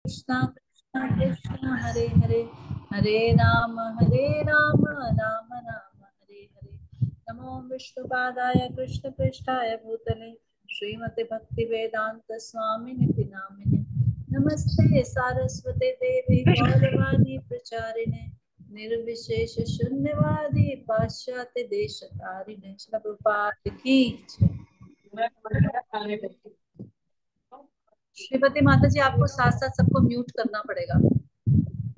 कृष्णा कृष्णा कृष्णा हरे हरे, हरे राम राम राम हरे हरे। नमो विष्णुपादाय कृष्ण पृष्ठाय भूतले श्रीमते भक्ति वेदांत स्वामी निधि नामिने। नमस्ते सारस्वते देवी गौरवाणी प्रचारिणे निर्विशेष शून्यवादी पाश्चात्य देशतारिणे। प्रभुपाद की जय। श्रीमती माता जी, आपको साथ साथ सबको म्यूट करना पड़ेगा।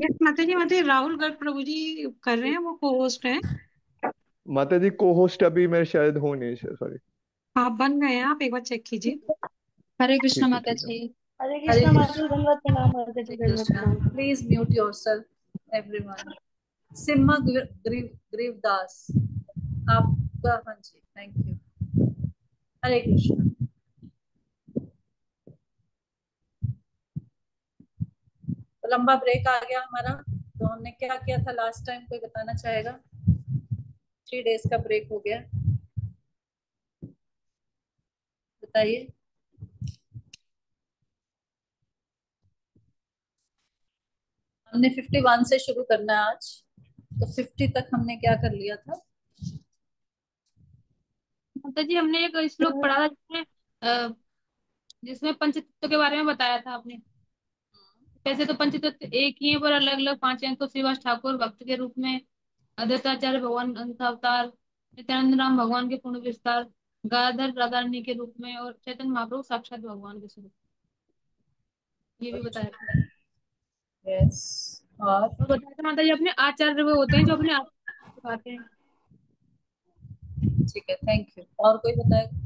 यस माता जी, राहुल गर्ग प्रभु जी कर रहे हैं, वो को होस्ट हैं। माता जी को होस्ट अभी मैं शायद हो नहीं, सॉरी। आप बन गए हैं, आप एक बार चेक कीजिए। हरे कृष्ण ठीक है माता ठीक है। जी। हरे हरे कृष्णा माता कृष्ण। जी, दंडवत प्रणाम माता जी, दंडवत प्रणाम। Please mute yourself everyone. Simha Grivadas, आपका, हाँ जी, थैंक यू। हरे कृष्ण। तो लंबा ब्रेक आ गया हमारा। तो हमने क्या किया था लास्ट टाइम, कोई बताना चाहेगा? 3 डेज का ब्रेक हो गया, बताइए। हमने 51 से शुरू करना है आज, तो 50 तक हमने क्या कर लिया था? माता जी, हमने एक श्लोक पढ़ा था जिसमें जिसमें पंचतत्व के बारे में बताया था आपने। वैसे तो पंचतत्व एक ही है, पर अलग अलग 5 अंकों श्रीवास ठाकुर भक्त के रूप में, अद्वैताचार्य भगवान अंत अवतार, नित्यानंद राम भगवान के पूर्ण विस्तार, गाधर राधा रानी के रूप में, और चैतन्य महाप्रभु साक्षात भगवान के स्वरूप, ये भी बताया था। यस। और और बताया था माता जी, अपने आचार्य वो होते हैं जो अपने आप सिखाते हैं। ठीक है, थैंक यू। और कोई बताएगा?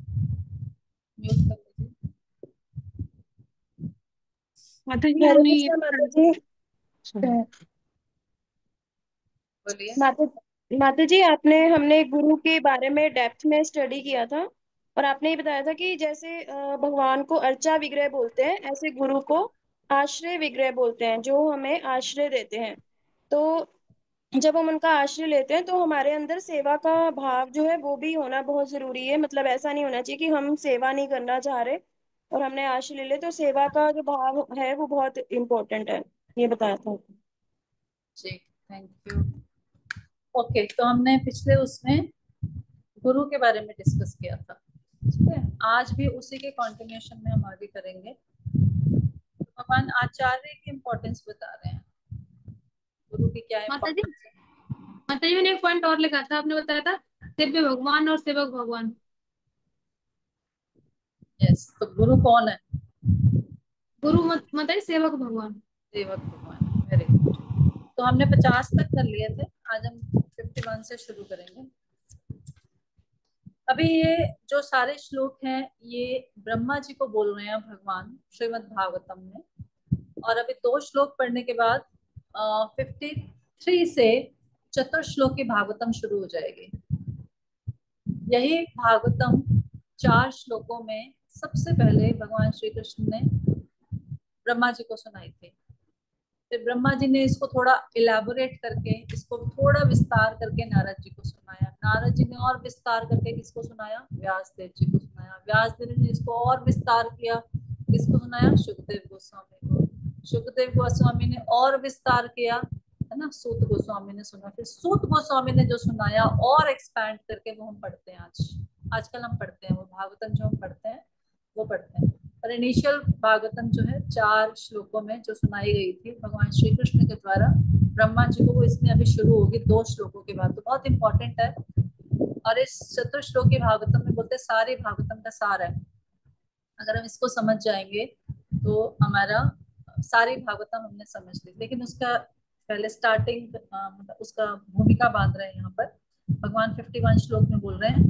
म्यूट कर लीजिए। माता जी हरे हमने ये कृष्णा माता जी। बोलिए। माता माता जी, आपने हमने गुरु के बारे में डेप्थ में स्टडी किया था, और आपने ये बताया था कि जैसे भगवान को अर्चा विग्रह बोलते हैं, ऐसे गुरु को आश्रय विग्रह बोलते हैं, जो हमें आश्रय देते हैं। तो जब हम उनका आश्रय लेते हैं तो हमारे अंदर सेवा का भाव जो है वो भी होना बहुत जरूरी है। मतलब ऐसा नहीं होना चाहिए कि हम सेवा नहीं करना चाह रहे और हमने आश्रय ले ले, तो सेवा का जो भाव है वो बहुत इम्पोर्टेंट है, ये बताया था। जी, थैंक यू। ओके, तो हमने पिछले उसमें गुरु के बारे में डिस्कस किया था। ठीक है, आज भी उसी के कंटिन्यूएशन में हम आगे करेंगे। भगवान आचार्य की इम्पोर्टेंस बता रहे हैं, गुरु की क्या माता जी, इम्पोर्टेंस है। माता जी मैंने एक पॉइंट और लिखा था, आपने बताया था सेव्य भगवान और सेवक भगवान। यस, तो गुरु कौन है? गुरु माता जी सेवक भगवान। सेवक भगवान, वेरी गुड। तो हमने 50 तक कर लिए थे, आज हम 51 से शुरू करेंगे। अभी ये जो सारे श्लोक हैं ये ब्रह्मा जी को बोल रहे हैं भगवान श्रीमद् भागवतम में। और अभी 2 श्लोक पढ़ने के बाद 53 से चतुर्श्लोकी भागवतम शुरू हो जाएगी। यही भागवतम 4 श्लोकों में सबसे पहले भगवान श्री कृष्ण ने ब्रह्मा जी को सुनाई थी। फिर ब्रह्मा जी ने इसको थोड़ा इलेबोरेट करके, इसको थोड़ा विस्तार करके नारद जी को सुनाया। नारद जी ने और विस्तार करके किसको सुनाया? व्यास देव जी को सुनाया। व्यास देव ने इसको और विस्तार किया, किसको सुनाया? सुखदेव गोस्वामी को। सुखदेव गोस्वामी ने और विस्तार किया, है ना, सूत गोस्वामी ने सुना। फिर सूत गोस्वामी ने जो सुनाया और एक्सपैंड करके वो हम पढ़ते हैं आजकल हम पढ़ते हैं, वो भागवतम जो हम पढ़ते हैं वो पढ़ते हैं। और इनिशियल भागवतम जो है 4 श्लोकों में जो सुनाई गई थी भगवान श्री कृष्ण के द्वारा ब्रह्मा जी को, वो इसमें अभी शुरू होगी 2 श्लोकों के बाद। तो बहुत इंपॉर्टेंट है। और इस चतुर्श्लोकी भागवतम में बोलते सारे भागवतम का सार है। अगर हम इसको समझ जाएंगे तो हमारा सारी भागवतम हमने समझ ली। लेकिन उसका पहले स्टार्टिंग, मतलब उसका भूमिका बांध रहे हैं यहाँ पर। भगवान 51 श्लोक में बोल रहे हैं,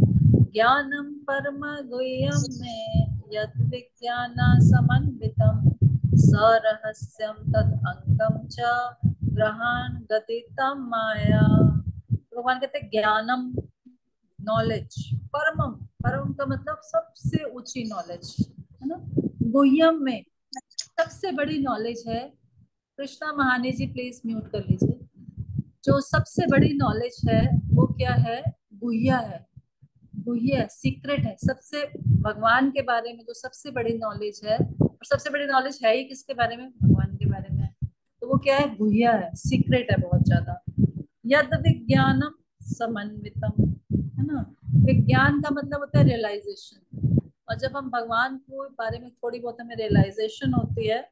ज्ञानम परम गुह्यम में यत् विज्ञाना समन्वितम सरहस्यम तद अंगम च ग्रहण गतितम माया। भगवान कहते हैं ज्ञानम, नॉलेज, परमम, परम का मतलब सबसे ऊंची नॉलेज, है ना। गुह्यम में सबसे बड़ी नॉलेज है। कृष्णा महानी जी प्लीज म्यूट कर लीजिए। जो सबसे बड़ी नॉलेज है वो क्या है? गुह्य है। गुह्य है, सीक्रेट है। सबसे भगवान के बारे में जो सबसे बड़ी नॉलेज है, और सबसे बड़ी नॉलेज है ही किसके बारे में? भगवान के बारे में। क्या है, गुह्य है, सीक्रेट है बहुत ज्यादा। यद विज्ञानम समन्वितम, है ना। विज्ञान का मतलब होता है रियलाइजेशन, और जब हम भगवान को बारे में थोड़ी बहुत हमें रियलाइजेशन होती है,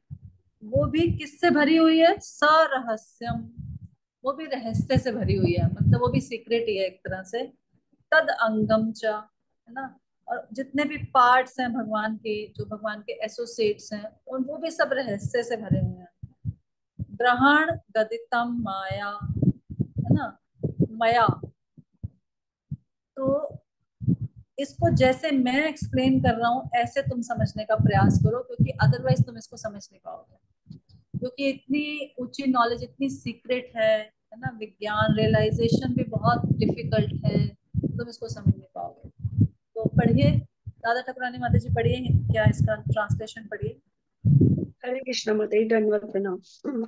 वो भी किससे भरी हुई है, सरहस्यम, वो भी रहस्य से भरी हुई है, मतलब वो भी सीक्रेट ही है एक तरह से। तद अंगम च, है ना। और जितने भी पार्ट्स हैं भगवान के, जो भगवान के एसोसिएट्स हैं, उन वो भी सब रहस्य से भरे हुए हैं। ग्रहण गदितम माया, है ना, माया। तो इसको जैसे मैं एक्सप्लेन कर रहा हूँ ऐसे तुम समझने का प्रयास करो, क्योंकि अदरवाइज तुम इसको समझ नहीं पाओगे, क्योंकि इतनी ऊंची नॉलेज, इतनी सीक्रेट है ना। विज्ञान रियलाइजेशन भी बहुत डिफिकल्ट है, तुम इसको समझ नहीं पाओगे। तो पढ़िए, राधा ठाकुरानी माता जी पढ़िए, क्या इसका ट्रांसलेशन पढ़िए। हरे कृष्ण माता, धन्यवाद, प्रणाम।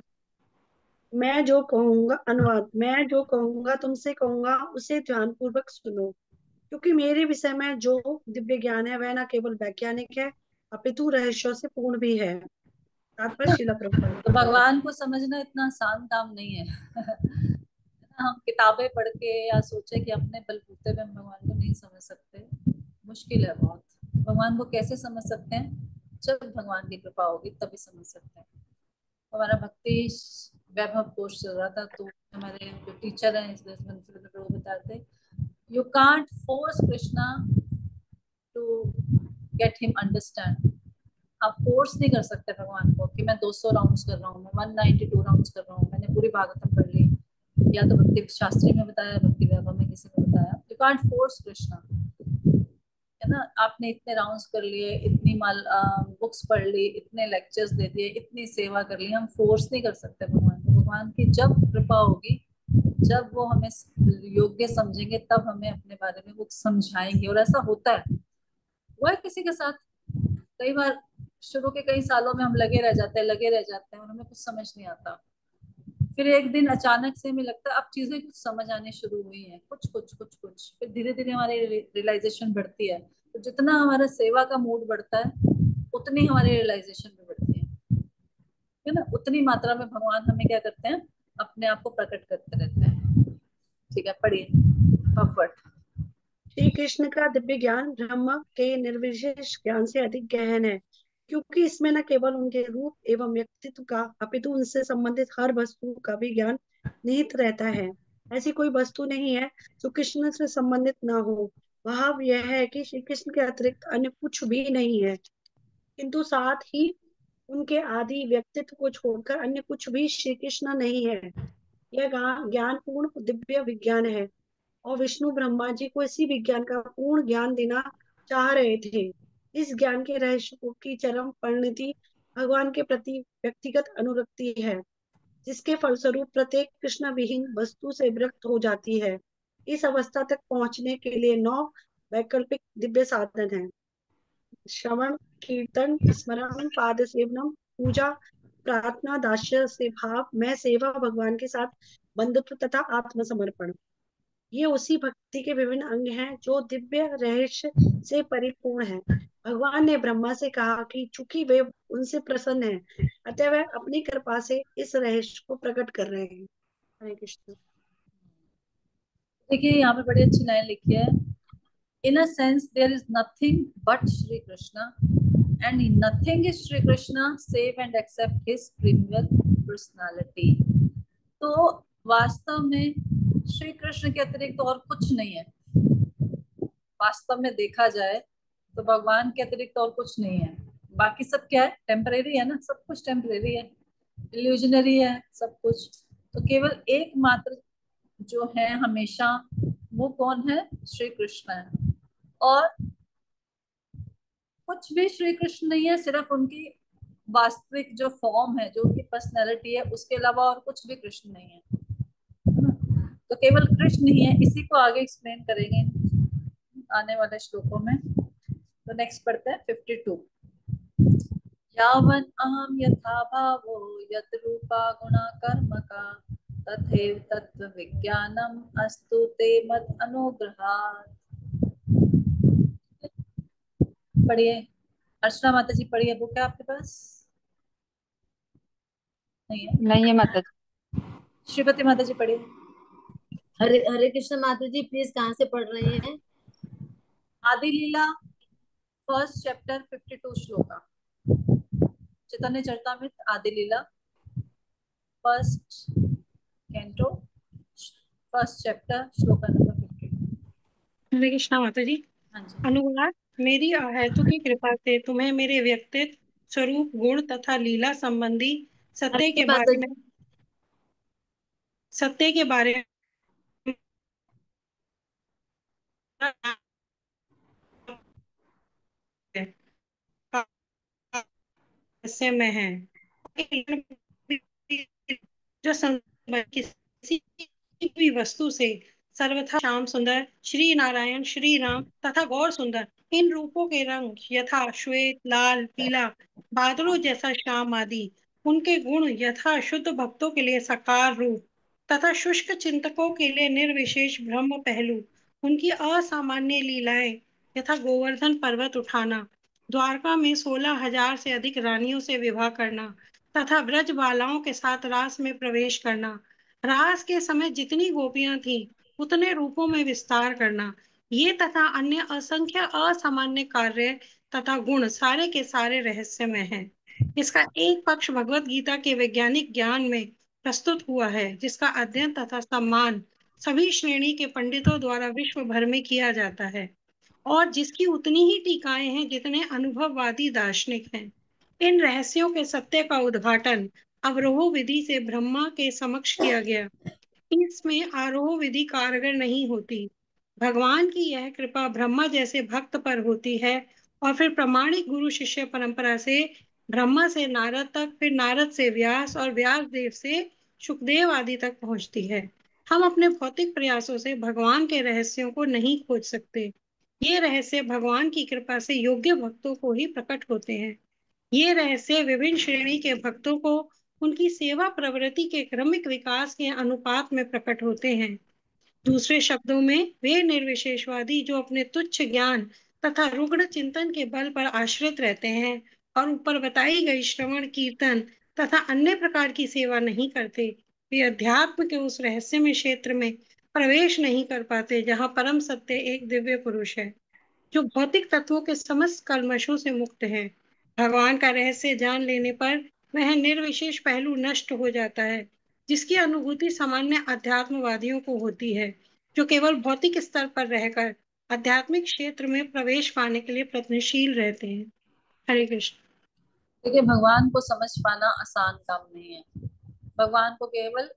मैं जो कहूंगा, अनुवाद, मैं जो कहूंगा तुमसे कहूंगा उसे ध्यान पूर्वक सुनो, क्योंकि मेरे विषय में जो दिव्य ज्ञान है वह न केवल वैज्ञानिक है अपितु रहस्यों से पूर्ण भी है। तात्पर्य श्रील तो प्रभुपाद। भगवान को समझना इतना आसान काम नहीं है। हम किताबें पढ़ के या सोचे कि अपने बलबूते पे हम भगवान को नहीं समझ सकते, मुश्किल है बहुत। भगवान को कैसे समझ सकते हैं, जब भगवान की कृपा होगी तभी समझ सकते हैं। हमारा भक्ति वैभव कोर्स चल रहा था, तो हमारे जो टीचर हैं इस वो बताते, you can't force Krishna to get him understand. आप फोर्स नहीं कर सकते भगवान को कि मैं 200 राउंड्स कर रहा हूँ, मैं 192 राउंड्स कर रहा हूँ, मैंने पूरी भागवतम पढ़ ली, या तो भक्ति शास्त्री में बताया, भक्ति वैभव में किसी ने बताया। यू कांट फोर्स कृष्णा, है ना। आपने इतने राउंड्स कर लिए, इतनी बुक्स पढ़ ली, इतने लेक्चर्स दे दिए, इतनी सेवा कर ली, हम फोर्स नहीं कर सकते भगवान को। भगवान की जब कृपा होगी, जब वो हमें योग्य समझेंगे, तब हमें अपने बारे में वो समझाएंगे, और ऐसा होता है। वो है किसी के साथ, कई बार शुरू के कई सालों में हम लगे रह जाते हैं, लगे रह जाते हैं, और हमें कुछ समझ नहीं आता। फिर एक दिन अचानक से हमें लगता है अब चीजें कुछ समझ आने शुरू हुई हैं, कुछ कुछ कुछ कुछ, फिर धीरे धीरे हमारी रियलाइजेशन बढ़ती है। तो जितना हमारा सेवा का मूड बढ़ता है, उतनी हमारी रियलाइजेशन भी बढ़ती है ना। उतनी मात्रा में भगवान हमें क्या करते हैं, अपने आप को प्रकट करते रहते हैं। ठीक है, पढ़िए फटाफट। श्री कृष्ण का दिव्य ज्ञान ब्रह्म के निर्विशेष ज्ञान से अधिक गहन है, क्योंकि इसमें न केवल उनके रूप एवं व्यक्तित्व का अपितु उनसे संबंधित हर वस्तु का भी ज्ञान निहित रहता है। ऐसी कोई वस्तु नहीं है जो कृष्ण से संबंधित न हो। भाव यह है कि श्री कृष्ण के अतिरिक्त अन्य कुछ भी नहीं है, किंतु साथ ही उनके आदि व्यक्तित्व को छोड़कर अन्य कुछ भी श्री कृष्ण नहीं है। यह ज्ञान पूर्ण दिव्य विज्ञान है, और विष्णु ब्रह्मा जी को इसी विज्ञान का पूर्ण ज्ञान देना चाह रहे थे। इस ज्ञान के रहस्य की चरम परिणति भगवान के प्रति व्यक्तिगत अनुरक्ति है, जिसके फलस्वरूप प्रत्येक कृष्ण विहीन वस्तु से विरक्त हो जाती है। इस अवस्था तक पहुंचने के लिए 9 वैकल्पिक दिव्य साधन हैं: श्रवण, कीर्तन, स्मरण, पाद सेवनम, पूजा, प्रार्थना, दास्य से भाव में सेवा, भगवान के साथ बंधुत्व तथा आत्मसमर्पण। ये उसी भक्ति के विभिन्न अंग हैं जो दिव्य रहस्य से परिपूर्ण है। भगवान ने ब्रह्मा से कहा कि चूंकि वे उनसे प्रसन्न हैं, अतः वह अपनी कृपा से इस रहस्य को प्रकट कर रहे हैं। हरे कृष्ण। देखिए यहाँ पे बड़ी अच्छी लाइन लिखी है, in a sense there is nothing but Shri Krishna, and nothing is Shri Krishna save and except his primeval personality। तो वास्तव में श्री कृष्ण के अतिरिक्त और कुछ नहीं है। वास्तव में देखा जाए तो भगवान के अतिरिक्त और कुछ नहीं है। बाकी सब क्या है, टेम्परेरी है ना, सब कुछ टेम्परेरी है, इल्यूजनरी है सब कुछ। तो केवल एकमात्र जो है हमेशा, वो कौन है, श्री कृष्ण है। और कुछ भी श्री कृष्ण नहीं है, सिर्फ उनकी वास्तविक जो फॉर्म है, जो उनकी पर्सनैलिटी है, उसके अलावा और कुछ भी कृष्ण नहीं है। तो केवल कृष्ण ही है। इसी को आगे एक्सप्लेन करेंगे आने वाले श्लोकों में। तो नेक्स्ट पढ़ते हैं 52। यावन अहम यथा भावो यत रूपा गुणा कर्म का तथैव तत्व विज्ञानम अस्तु ते मत अनुग्रहात्। पढ़िए, अर्चना माता जी पढ़िए, बुक है आपके पास। नहीं है। नहीं है माता जी। श्रीमती माता जी पढ़िए। हरे हरे कृष्ण माता जी, प्लीज कहाँ से पढ़ रही हैं? आदि लीला फर्स्ट चैप्टर 52 श्लोका। Chaitanya Charitamrita Adi Lila first canto first chapter श्लोका नंबर 52। हरे कृष्णा माता जी। हाँ जी। अनुवाद। मेरी अहेतु की कृपा से तुम्हें मेरे व्यक्तित्व, स्वरूप, गुण तथा लीला संबंधी हरे सत्य के कृष्ण माता बारे जी। में सत्य के बारे में रहस्य में है, जो किसी भी वस्तु से सर्वथा श्याम सुंदर श्री नारायण, श्री राम तथा गौर सुंदर इन रूपों के रंग यथा श्वेत, लाल, पीला, बादलों जैसा श्याम आदि, उनके गुण यथा शुद्ध भक्तों के लिए साकार रूप तथा शुष्क चिंतकों के लिए निर्विशेष ब्रह्म पहलू, उनकी असामान्य लीलाएं यथा गोवर्धन पर्वत उठाना, द्वारका में 16,000 से अधिक रानियों से विवाह करना तथा ब्रज बालाओं के साथ रास में प्रवेश करना, रास के समय जितनी गोपियां थीं उतने रूपों में विस्तार करना, ये तथा अन्य असंख्य असामान्य कार्य तथा गुण सारे के सारे रहस्य में हैं। इसका एक पक्ष भगवत गीता के वैज्ञानिक ज्ञान में प्रस्तुत हुआ है, जिसका अध्ययन तथा सम्मान सभी श्रेणी के पंडितों द्वारा विश्व भर में किया जाता है और जिसकी उतनी ही टीकाएं हैं जितने अनुभववादी दार्शनिक हैं। इन रहस्यों के सत्य का उद्घाटन अवरोह विधि से ब्रह्मा के समक्ष किया गया। इसमें आरोह विधि कारगर नहीं होती। भगवान की यह कृपा ब्रह्मा जैसे भक्त पर होती है और फिर प्रामाणिक गुरु शिष्य परंपरा से ब्रह्मा से नारद तक, फिर नारद से व्यास और व्यास देव से सुखदेव आदि तक पहुंचती है। हम अपने भौतिक प्रयासों से भगवान के रहस्यों को नहीं खोज सकते। ये रहस्य भगवान की कृपा से योग्य भक्तों को ही प्रकट होते हैं। ये रहस्य विभिन्न श्रेणी के भक्तों को उनकी सेवा प्रवृत्ति के क्रमिक विकास के अनुपात में प्रकट होते हैं। दूसरे शब्दों में वे निर्विशेषवादी जो अपने तुच्छ ज्ञान तथा रुग्ण चिंतन के बल पर आश्रित रहते हैं और ऊपर बताई गई श्रवण, कीर्तन तथा अन्य प्रकार की सेवा नहीं करते, वे अध्यात्म के उस रहस्यमय क्षेत्र में प्रवेश नहीं कर पाते जहाँ परम सत्य एक दिव्य पुरुष है, जो भौतिक तत्वों के समस्त कल्मशों से मुक्त है। भगवान का रहस्य जान लेने पर वह निर्विशेष पहलू नष्ट हो जाता है, जिसकी अनुभूति सामान्य अध्यात्मवादियों को होती है, जो केवल भौतिक स्तर पर रहकर आध्यात्मिक क्षेत्र में प्रवेश पाने के लिए प्रयत्नशील रहते हैं। हरे कृष्ण। देखिए, भगवान को समझ पाना आसान काम नहीं है। भगवान को केवल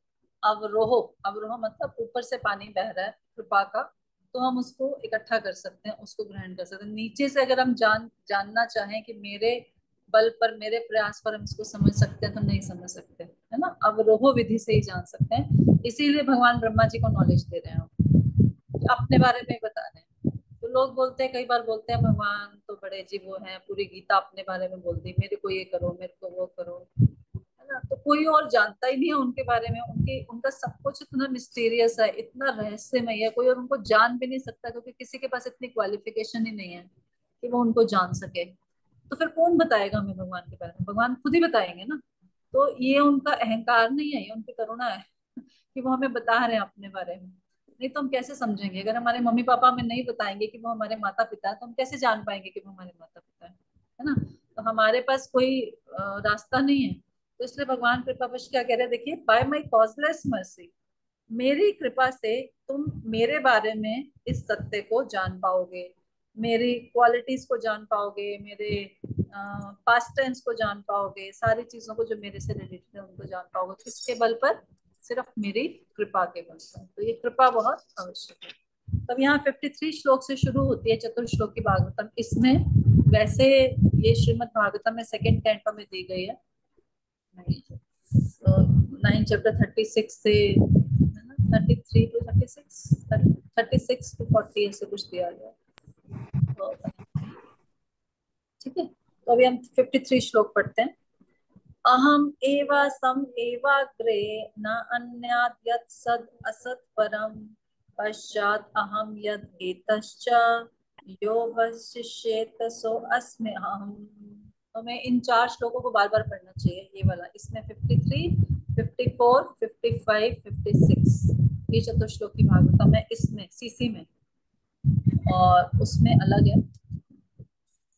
अवरोह, अवरोह मतलब ऊपर से पानी बह रहा है कृपा का, तो हम उसको इकट्ठा कर सकते हैं, उसको ग्रहण कर सकते हैं। नीचे से अगर हम जानना चाहें कि मेरे बल पर, मेरे प्रयास पर हम इसको समझ सकते हैं, तो नहीं समझ सकते, है ना। अवरोह विधि से ही जान सकते हैं। इसीलिए भगवान ब्रह्मा जी को नॉलेज दे रहे हैं, अपने बारे में बता रहे हैं। तो लोग बोलते हैं, कई बार बोलते हैं भगवान तो बड़े अजीब वो हैं, पूरी गीता अपने बारे में बोल दी, मेरे को ये करो, मेरे को वो करो, है ना। तो कोई और जानता ही नहीं है उनके बारे में। उनका सब कुछ इतना मिस्टीरियस है, इतना रहस्यमय है, कोई और उनको जान भी नहीं सकता, क्योंकि किसी के पास इतनी क्वालिफिकेशन ही नहीं है कि वो उनको जान सके। तो फिर कौन बताएगा हमें भगवान के बारे में? भगवान खुद ही बताएंगे ना। तो ये उनका अहंकार नहीं है, ये उनकी करुणा है कि वो हमें बता रहे हैं अपने बारे में। नहीं तो हम कैसे समझेंगे? अगर हमारे मम्मी पापा हमें नहीं बताएंगे कि वो हमारे माता पिता है, तो हम कैसे जान पाएंगे कि वो हमारे माता पिता है ना। तो हमारे पास कोई रास्ता नहीं है। तो इसलिए भगवान कृपावश क्या कह रहे हैं, देखिए, बाय माई कॉजलेस मर्सी, मेरी कृपा से तुम मेरे बारे में इस सत्य को जान पाओगे, मेरी क्वालिटीज को जान पाओगे, मेरे पास्ट टेंस को जान पाओगे, सारी चीजों को जो मेरे से रिलेटेड है उनको जान पाओगे। किसके बल पर? सिर्फ मेरी कृपा के बल पर। तो ये कृपा बहुत आवश्यक है। तब यहाँ 53 श्लोक से शुरू होती है चतुर्श्लोक की भागवतम। इसमें वैसे ये श्रीमद् भागवतम में सेकंड कैंटो में दी गई है। 9 चैप्टर 36 से, है ना, 33 टू 36 टू 40 ऐसे कुछ दिया गया। तो ठीक है, तो अभी हम 53 श्लोक पढ़ते हैं। अहम एवा सम एवाग्रे न अन्यात् यत् सद असत् परम पश्चात् अहम यद एतश्च यो वशिष्येत सो अस्मि अहम। तो हमें इन 4 श्लोकों को बार बार पढ़ना चाहिए, ये वाला, इसमें 53, 54, 55, 56 ये चतुश्लोक की भागवतम है, इसमें सीसी में, और उसमें अलग है,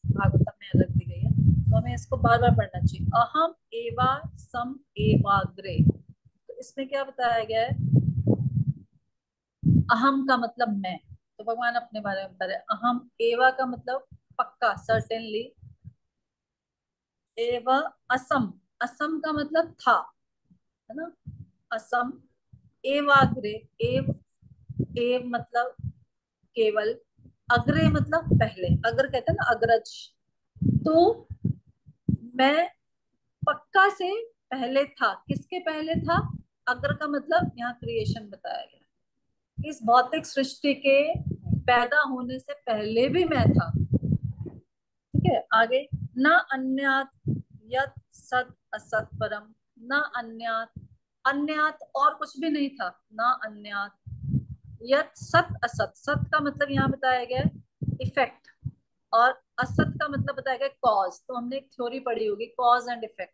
भागवतम में अलग दी गई है। तो हमें इसको बार बार पढ़ना चाहिए। अहम एवा सम एवाग्रे, तो इसमें क्या बताया गया है? अहम का मतलब मैं, तो भगवान अपने बारे में बता रहे हैं। अहम एवा का मतलब पक्का, सर्टेनली। एवा असम, असम का मतलब था, है ना, असम। एवाग्रे, एव, एव मतलब केवल, अग्रे मतलब पहले, अग्र कहते हैं ना, अग्रज। तो मैं पक्का से पहले था, किसके पहले था? अग्र का मतलब यहाँ क्रिएशन बताया गया, इस भौतिक सृष्टि के पैदा होने से पहले भी मैं था। ठीक है, आगे, न अन्यात यत् सत असत परम, न अन्यात, अन्यात और कुछ भी नहीं था, न अन्यात यत् सत असत, सत का मतलब यहाँ बताया गया इफेक्ट, और असत का मतलब बताया गया कॉज। तो हमने एक थ्योरी पढ़ी होगी, कॉज एंड इफेक्ट।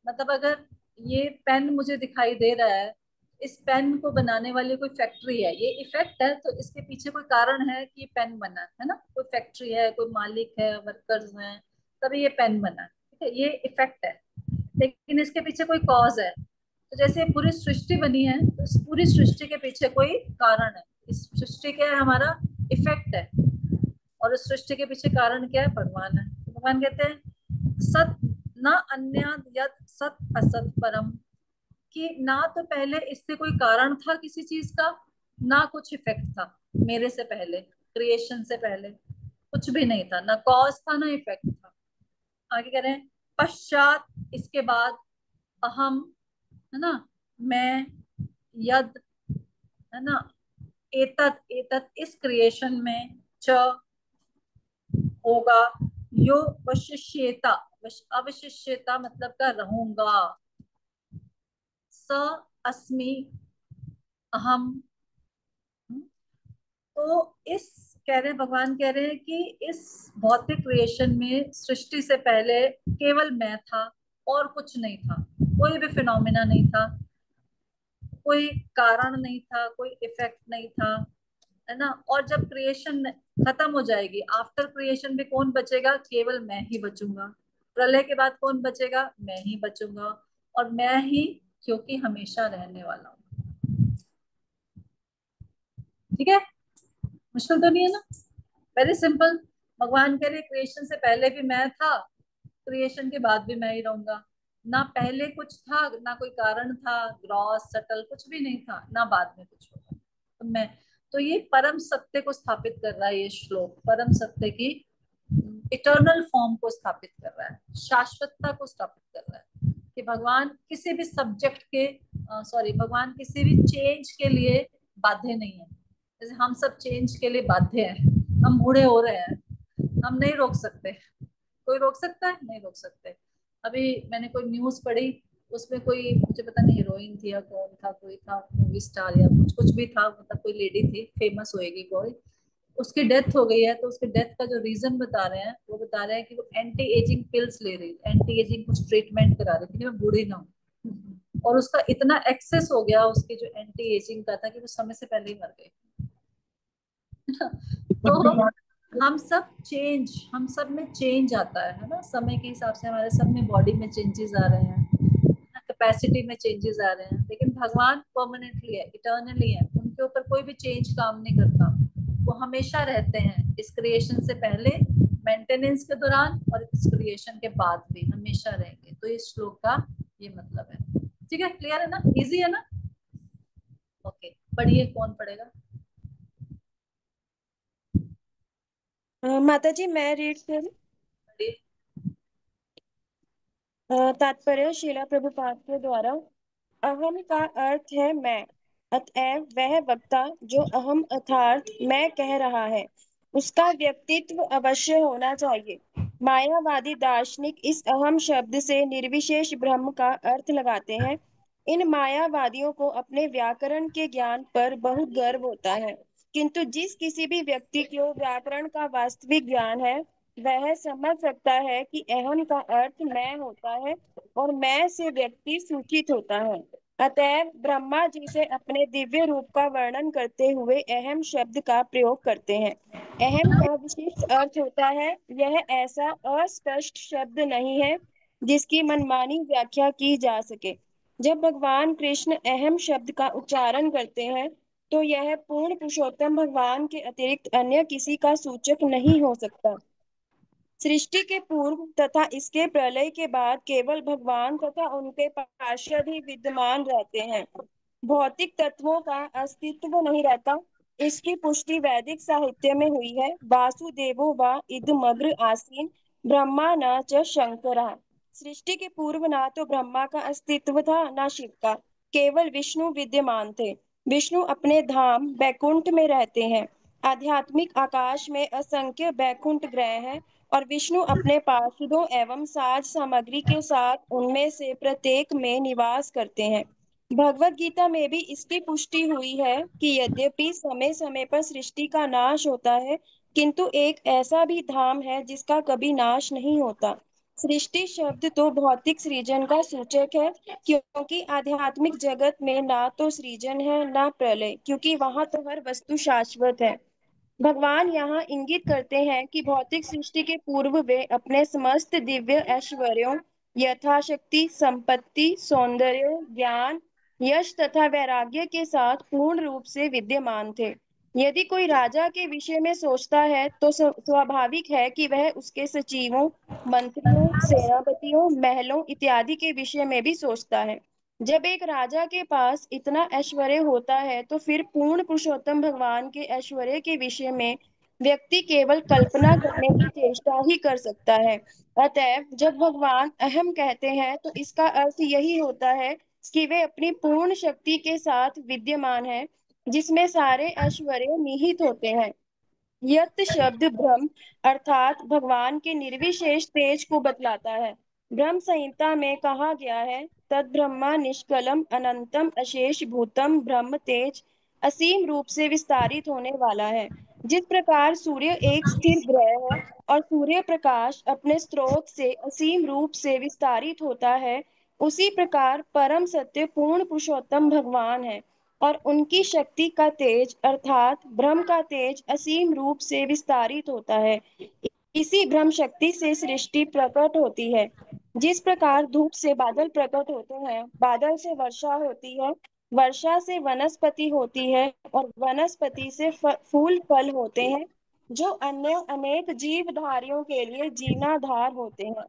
मतलब अगर ये पेन मुझे दिखाई दे रहा है, इस पेन को बनाने वाली कोई फैक्ट्री है, ये इफेक्ट है, तो इसके पीछे कोई कारण है कि ये पेन बना है ना, कोई फैक्ट्री है, कोई मालिक है, वर्कर्स हैं, तभी ये पेन बना है। ठीक है, ये इफेक्ट है, लेकिन इसके पीछे कोई कॉज है। तो जैसे पूरी सृष्टि बनी है, तो इस पूरी सृष्टि के पीछे कोई कारण है, इस सृष्टि क्या है? हमारा इफेक्ट है, और उस सृष्टि के पीछे कारण क्या है? भगवान है। तो भगवान कहते हैं सत न अन्याद यद सत असत परम, कि ना तो पहले इससे कोई कारण था किसी चीज का, ना कुछ इफेक्ट था मेरे से पहले, क्रिएशन से पहले कुछ भी नहीं था, ना कॉज था ना इफेक्ट था। आगे कह रहे हैं पश्चात, इसके बाद, अहम, है ना, मैं, यद, है ना, एतत, एतत इस क्रिएशन में, च होगा, यो वशिष्यता, अवशिष्यता मतलब का रहूंगा, स अस्मि अहम। तो इस, कह रहे हैं भगवान कह रहे हैं कि इस भौतिक क्रिएशन में, सृष्टि से पहले केवल मैं था और कुछ नहीं था, कोई भी फिनोमिना नहीं था, कोई कारण नहीं था, कोई इफेक्ट नहीं था, है ना। और जब क्रिएशन खत्म हो जाएगी, आफ्टर क्रिएशन भी कौन बचेगा? केवल मैं ही बचूंगा। प्रलय के बाद कौन बचेगा? मैं ही बचूंगा, और मैं ही, क्योंकि हमेशा रहने वाला हूँ। ठीक है, मुश्किल तो नहीं है ना, वेरी सिंपल। भगवान कह रहे क्रिएशन से पहले भी मैं था, क्रिएशन के बाद भी मैं ही रहूंगा। ना पहले कुछ था, ना कोई कारण था, ग्रॉस सटल कुछ भी नहीं था, ना बाद में कुछ होगा। तो मैं, तो ये परम सत्य को स्थापित कर रहा है ये श्लोक, परम सत्य की इटर्नल फॉर्म को स्थापित कर रहा है, शाश्वतता को स्थापित कर रहा है, कि भगवान किसी भी सब्जेक्ट के, सॉरी, भगवान किसी भी चेंज के लिए बाध्य नहीं है। जैसे हम सब चेंज के लिए बाध्य हैं, हम बूढ़े हो रहे हैं, हम नहीं रोक सकते। कोई रोक सकता है? नहीं रोक सकते। अभी मैंने कोई न्यूज पढ़ी, उसमें कोई, मुझे पता नहीं हीरोइन थी या कौन था, कोई था मूवी स्टार या कुछ कुछ भी था, मतलब कोई लेडी थी, फेमस होएगी कोई, उसकी डेथ हो गई है। तो उसके डेथ का जो रीजन बता रहे हैं, वो बता रहे हैं कि वो एंटी एजिंग पिल्स ले रही, एंटी एजिंग कुछ ट्रीटमेंट करा रही थी कि मैं बूढ़ी ना हूँ, और उसका इतना एक्सेस हो गया उसके जो एंटी एजिंग का था कि वो समय से पहले ही मर गई। तो हम सब चेंज, हम सब में चेंज आता है ना, समय के हिसाब से हमारे सब में बॉडी में चेंजेस आ रहे हैं, कैपेसिटी में चेंजेस आ रहे हैं, लेकिन भगवान परमानेंटली है, इटर्नली है, उनके ऊपर कोई भी चेंज काम नहीं करता, वो हमेशा रहते हैं, इस क्रिएशन से पहले, मेंटेनेंस के दौरान, और इस क्रिएशन के बाद भी हमेशा रहेंगे। तो इस श्लोक का ये मतलब है। ठीक है, क्लियर है ना, इजी है ना? ओके, पढ़िए, कौन पढ़ेगा? माता जी मैं रीड करूं? पढ़िए। तात्पर्य श्रीला प्रभुपाद के द्वारा। अहम का अर्थ है मैं, अतएव वह वक्ता जो अहम अर्थात मैं कह रहा है उसका व्यक्तित्व अवश्य होना चाहिए। मायावादी दार्शनिक इस अहम शब्द से निर्विशेष ब्रह्म का अर्थ लगाते हैं। इन मायावादियों को अपने व्याकरण के ज्ञान पर बहुत गर्व होता है, किंतु जिस किसी भी व्यक्ति को व्याकरण का वास्तविक ज्ञान है वह समझ सकता है कि अहम का अर्थ मैं होता है और मैं से व्यक्ति सूचित होता है। अतएव ब्रह्मा जी से अपने दिव्य रूप का वर्णन करते हुए अहम शब्द का प्रयोग करते हैं। अहम का विशिष्ट अर्थ होता है, यह ऐसा अस्पष्ट शब्द नहीं है जिसकी मनमानी व्याख्या की जा सके। जब भगवान कृष्ण अहम शब्द का उच्चारण करते हैं तो यह पूर्ण पुरुषोत्तम भगवान के अतिरिक्त अन्य किसी का सूचक नहीं हो सकता। सृष्टि के पूर्व तथा इसके प्रलय के बाद केवल भगवान तथा उनके पार्षद ही विद्यमान रहते हैं। भौतिक तत्वों का अस्तित्व नहीं रहता। इसकी पुष्टि वैदिक साहित्य में हुई है। वासुदेवो वा इदमग्र आसीन ब्रह्मा न च शंकरः। सृष्टि के पूर्व ना तो ब्रह्मा का अस्तित्व था ना शिव का, केवल विष्णु विद्यमान थे। विष्णु अपने धाम बैकुंठ में रहते हैं। आध्यात्मिक आकाश में असंख्य बैकुंठ ग्रह हैं और विष्णु अपने पार्षदों एवं साज सामग्री के साथ उनमें से प्रत्येक में निवास करते हैं। भगवत गीता में भी इसकी पुष्टि हुई है कि यद्यपि समय समय पर सृष्टि का नाश होता है, किंतु एक ऐसा भी धाम है जिसका कभी नाश नहीं होता। सृष्टि शब्द तो भौतिक सृजन का सूचक है, क्योंकि आध्यात्मिक जगत में ना तो सृजन है ना प्रलय, क्योंकि वहां तो हर वस्तु शाश्वत है। भगवान यहाँ इंगित करते हैं कि भौतिक सृष्टि के पूर्व वे अपने समस्त दिव्य ऐश्वर्यों, यथाशक्ति संपत्ति, सौंदर्य, ज्ञान, यश तथा वैराग्य के साथ पूर्ण रूप से विद्यमान थे। यदि कोई राजा के विषय में सोचता है तो स्वाभाविक है कि वह उसके सचिवों, मंत्रियों, सेनापतियों, महलों इत्यादि के विषय में भी सोचता है। जब एक राजा के पास इतना ऐश्वर्य होता है तो फिर पूर्ण पुरुषोत्तम भगवान के ऐश्वर्य के विषय में व्यक्ति केवल कल्पना करने की चेष्टा ही कर सकता है। अतएव जब भगवान अहम कहते हैं तो इसका अर्थ यही होता है कि वे अपनी पूर्ण शक्ति के साथ विद्यमान है, जिसमें सारे ऐश्वर्य निहित होते हैं। यत शब्द ब्रह्म अर्थात भगवान के निर्विशेष तेज को बतलाता है। ब्रह्म संहिता में कहा गया है, तद ब्रह्मा निष्कलम अनंतम अशेष भूतम ब्रह्म तेज असीम रूप से विस्तारित होने वाला है। जिस प्रकार सूर्य एक स्थिर ग्रह है और सूर्य प्रकाश अपने स्रोत से असीम रूप से विस्तारित होता है, उसी प्रकार परम सत्य पूर्ण पुरुषोत्तम भगवान है और उनकी शक्ति का तेज अर्थात ब्रह्म का तेज असीम रूप से विस्तारित होता है। इसी ब्रह्म शक्ति से सृष्टि प्रकट होती है। जिस प्रकार धूप से बादल प्रकट होते हैं, बादल से वर्षा होती है, वर्षा से वनस्पति होती है और वनस्पति से फूल फल होते हैं, जो अन्य अनेक जीवधारियों के लिए जीवनाधार होते हैं।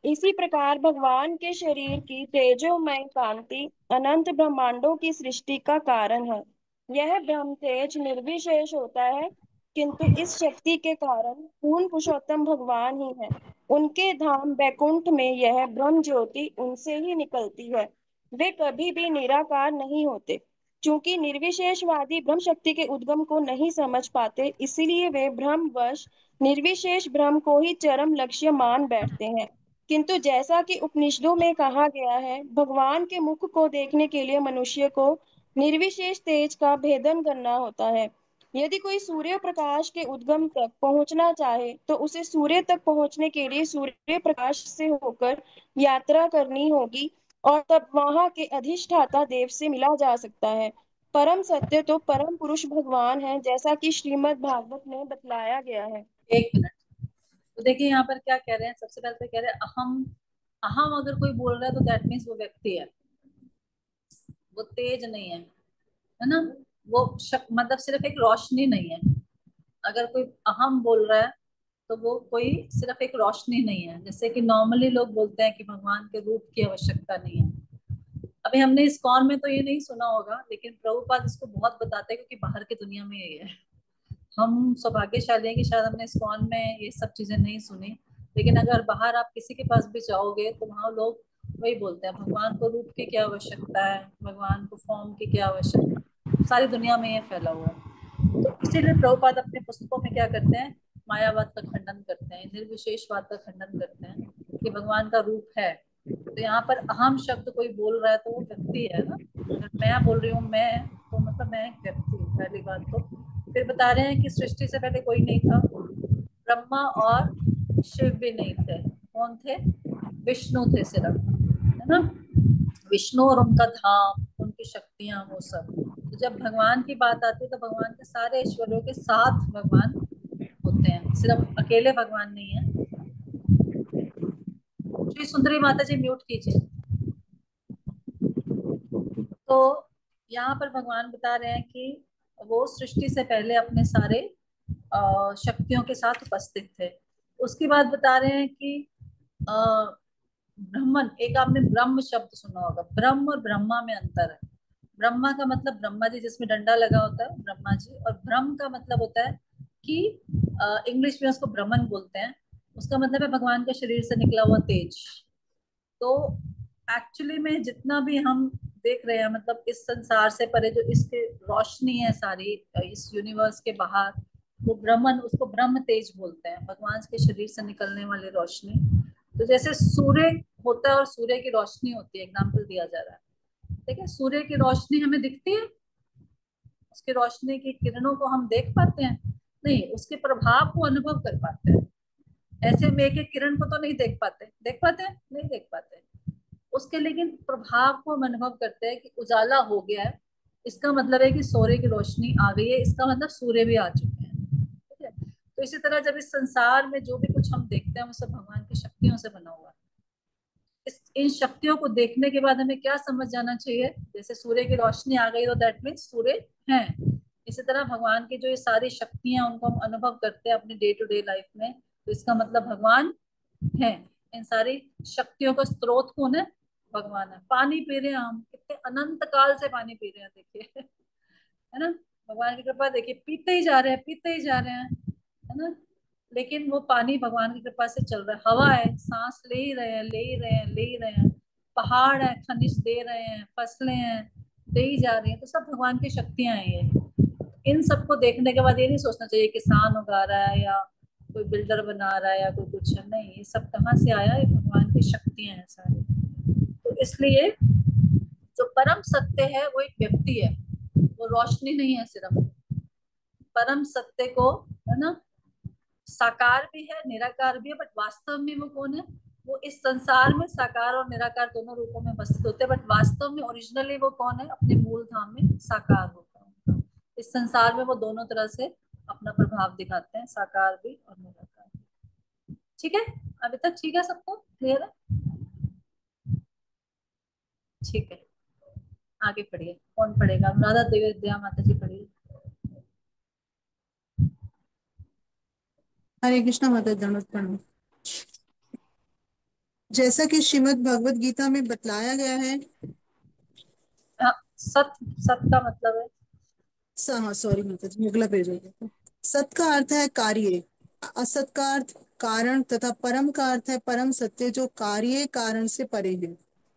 इसी प्रकार भगवान के शरीर की तेजोमय कांति अनंत ब्रह्मांडों की सृष्टि का कारण है। यह ब्रह्म तेज निर्विशेष होता है, किंतु इस शक्ति के कारण पूर्ण पुरुषोत्तम भगवान ही है। उनके धाम बैकुंठ में यह ब्रह्म ज्योति उनसे ही निकलती है। वे कभी भी निराकार नहीं होते। चूंकि निर्विशेषवादी ब्रह्म शक्ति के उद्गम को नहीं समझ पाते, इसीलिए वे ब्रह्मवश निर्विशेष ब्रह्म को ही चरम लक्ष्य मान बैठते हैं। किंतु जैसा कि उपनिषदों में कहा गया है, भगवान के मुख को देखने के लिए मनुष्य को निर्विशेष तेज का भेदन करना होता है। यदि कोई सूर्य प्रकाश के उद्गम तक पहुंचना चाहे तो उसे सूर्य तक पहुंचने के लिए सूर्य प्रकाश से होकर यात्रा करनी होगी और तब वहां के अधिष्ठाता देव से मिला जा सकता है। परम सत्य तो परम पुरुष भगवान है, जैसा कि श्रीमद् भागवत में बतलाया गया है। एक मिनट, तो देखिए यहाँ पर क्या कह रहे हैं। सबसे पहले तो कह रहे हैं अहम। अहम अगर कोई बोल रहा है तो दैट मीन्स वो व्यक्ति है, वो तेज नहीं है ना। वो मतलब सिर्फ एक रोशनी नहीं है। अगर कोई अहम बोल रहा है तो वो कोई सिर्फ एक रोशनी नहीं है। जैसे कि नॉर्मली लोग बोलते हैं कि भगवान के रूप की आवश्यकता नहीं है। अभी हमने इस्कॉन में तो ये नहीं सुना होगा, लेकिन प्रभुपाद इसको बहुत बताते हैं, क्योंकि बाहर की दुनिया में ये है। हम सौभाग्यशाली हैं कि शायद हमने इस्कॉन में ये सब चीजें नहीं सुनी, लेकिन अगर बाहर आप किसी के पास भी जाओगे तो वहाँ लोग वही बोलते हैं, भगवान को रूप की क्या आवश्यकता है, भगवान को फॉर्म की क्या आवश्यकता है। सारी दुनिया में ये फैला हुआ है। तो इसीलिए प्रभुपाद अपने पुस्तकों में क्या करते हैं, मायावाद का खंडन करते हैं, निर्विशेषवाद का खंडन करते हैं कि भगवान का रूप है। तो यहाँ पर अहम शब्द कोई बोल रहा है तो वो व्यक्ति है ना। अगर मैं बोल रही हूँ मैं, तो मतलब मैं एक व्यक्ति हूँ, पहली बात तो। फिर बता रहे हैं कि सृष्टि से पहले कोई नहीं था। ब्रह्मा और शिव भी नहीं थे, कौन थे? विष्णु थे सिर्फ, है ना। विष्णु और उनका धाम, उनकी शक्तियां, वो सब। तो जब भगवान की बात आती है तो भगवान के सारे ऐश्वर्यों के साथ भगवान होते हैं, सिर्फ अकेले भगवान नहीं है। श्री सुंदरी माता जी म्यूट कीजिए। तो यहाँ पर भगवान बता रहे हैं कि वो सृष्टि से पहले अपने सारे शक्तियों के साथ उपस्थित थे। उसके बाद बता रहे हैं कि ब्रह्मन, एक आपने ब्रह्म शब्द सुना होगा, ब्रह्म और ब्रह्मा में अंतर है। ब्रह्मा का मतलब ब्रह्मा जी जिसमें डंडा लगा होता है, ब्रह्मा जी, और ब्रह्म का मतलब होता है कि इंग्लिश में उसको ब्रह्मन बोलते हैं, उसका मतलब है भगवान के शरीर से निकला हुआ तेज। तो एक्चुअली में जितना भी हम देख रहे हैं, मतलब इस संसार से परे जो इसके रोशनी है सारी इस यूनिवर्स के बाहर, वो ब्रह्मन, उसको ब्रह्म तेज बोलते हैं, भगवान के शरीर से निकलने वाली रोशनी। तो जैसे सूर्य होता है और सूर्य की रोशनी होती है, एग्जाम्पल दिया जा रहा है, ठीक है। सूर्य की रोशनी हमें दिखती है, उसकी रोशनी की किरणों को हम देख पाते हैं? नहीं, उसके प्रभाव को अनुभव कर पाते हैं। ऐसे में एक एक किरण को तो नहीं देख पाते, देख पाते हैं? नहीं देख पाते। उसके लेकिन प्रभाव को हम अनुभव करते हैं कि उजाला हो गया है, इसका मतलब है कि सूर्य की रोशनी आ गई है, इसका मतलब सूर्य भी आ चुके हैं, ठीक है। तो इसी तरह जब इस संसार में जो भी कुछ हम देखते हैं वो सब भगवान की शक्तियों से बना हुआ है। इन शक्तियों को देखने के बाद हमें क्या समझ जाना चाहिए? जैसे सूर्य की रोशनी आ गई तो दैट मीन्स सूर्य है। इसी तरह भगवान की जो ये सारी शक्तियां उनको हम अनुभव करते हैं अपने डे टू डे लाइफ में, तो इसका मतलब भगवान है। इन सारी शक्तियों का स्रोत कौन है? भगवान है। पानी पी रहे हैं हम, कितने अनंत काल से पानी पी रहे हैं, देखिए है ना। भगवान की कृपा देखिए, पीते ही जा रहे हैं, पीते ही जा रहे हैं, है ना। लेकिन वो पानी भगवान की कृपा से चल रहा है, हवा है, सांस ले ही रहे हैं, ले ही रहे हैं, ले ही रहे हैं, पहाड़ है, खनिज दे रहे हैं, फसलें हैं, दे ही जा रही हैं, तो सब भगवान की शक्तियां हैं ये। इन सबको देखने के बाद ये नहीं सोचना चाहिए किसान उगा रहा है या कोई बिल्डर बना रहा है या कोई कुछ नहीं, ये सब कहाँ से आया? ये भगवान की शक्तियां हैं सारी। तो इसलिए जो परम सत्य है वो एक व्यक्ति है, वो रोशनी नहीं है सिर्फ। परम सत्य को, है ना, साकार भी है, निराकार भी है, बट वास्तव में वो कौन है? वो इस संसार में साकार और निराकार दोनों रूपों में उपस्थित होते हैं, बट वास्तव में ओरिजिनली वो कौन है? अपने मूल धाम में साकार होता है। इस संसार में वो दोनों तरह से अपना प्रभाव दिखाते हैं, साकार भी और निराकार भी। ठीक है, अभी तक ठीक है? सबको क्लियर है? ठीक है, आगे पढ़िए। कौन पढ़ेगा? राधा देवी दया माता जी पढ़िए। हरे कृष्णा माता दंडवत प्रणाम। जैसा कि श्रीमद् भगवत गीता में बतलाया गया है, हाँ, सत, सत का मतलब है, हाँ सॉरी माता जी, अगला पेज हो गया। सत का अर्थ है कार्य, असत का अर्थ कारण तथा परम का अर्थ है परम सत्य जो कार्य कारण से परे है।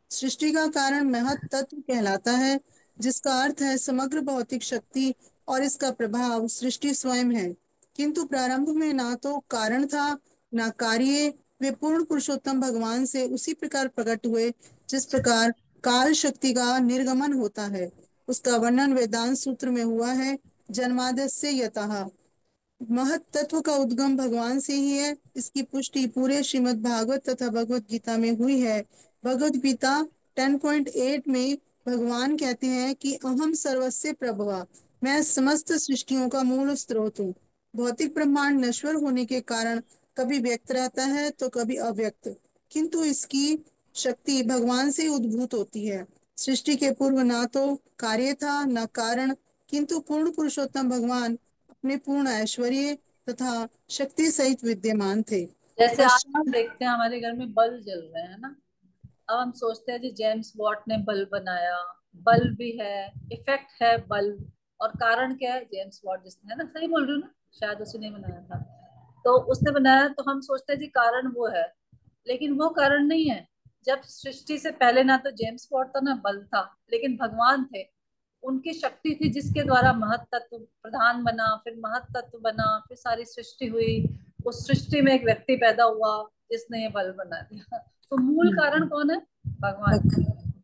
सृष्टि का कारण महत तत्व कहलाता है, जिसका अर्थ है समग्र भौतिक शक्ति, और इसका प्रभाव सृष्टि स्वयं है। किंतु प्रारंभ में ना तो कारण था ना कार्य, वे पूर्ण पुरुषोत्तम भगवान से उसी प्रकार प्रकट हुए जिस प्रकार काल शक्ति का निर्गमन होता है। उसका वर्णन वेदांत सूत्र में हुआ है, जन्माद्यस्य यतः। महत तत्व का उद्गम भगवान से ही है। इसकी पुष्टि पूरे श्रीमद् भागवत तथा भगवत गीता में हुई है। भगवत गीता 10.8 में भगवान कहते हैं कि अहम सर्वस्य प्रभवा, मैं समस्त सृष्टियों का मूल स्रोत हूँ। भौतिक ब्रह्मांड नश्वर होने के कारण कभी व्यक्त रहता है तो कभी अव्यक्त, किंतु इसकी शक्ति भगवान से उद्भूत होती है। सृष्टि के पूर्व ना तो कार्य था न कारण, किंतु पूर्ण पुरुषोत्तम भगवान अपने पूर्ण ऐश्वर्य तथा शक्ति सहित विद्यमान थे। जैसे आज पश्चात हम देखते हैं हमारे घर में बल्ब जल रहे हैं ना, अब हम सोचते हैं जी जेम्स वॉट ने बल्ब बनाया, बल्ब भी है, इफेक्ट है बल्ब, और कारण क्या है? जेम्स वॉट जिसने, है ना, सही बोल रही हूँ ना, शायद उसी ने बनाया था, तो उसने बनाया, तो हम सोचते हैं जी कारण वो है, लेकिन वो कारण नहीं है। जब सृष्टि से पहले ना तो जेम्स वॉट था ना बल्ब था, लेकिन भगवान थे, उनकी शक्ति थी जिसके द्वारा महत तत्व प्रधान बना, फिर महत तत्व बना, फिर सारी सृष्टि हुई, उस सृष्टि में एक व्यक्ति पैदा हुआ जिसने ये बल्ब बना दिया। तो मूल कारण कौन है? भगवान।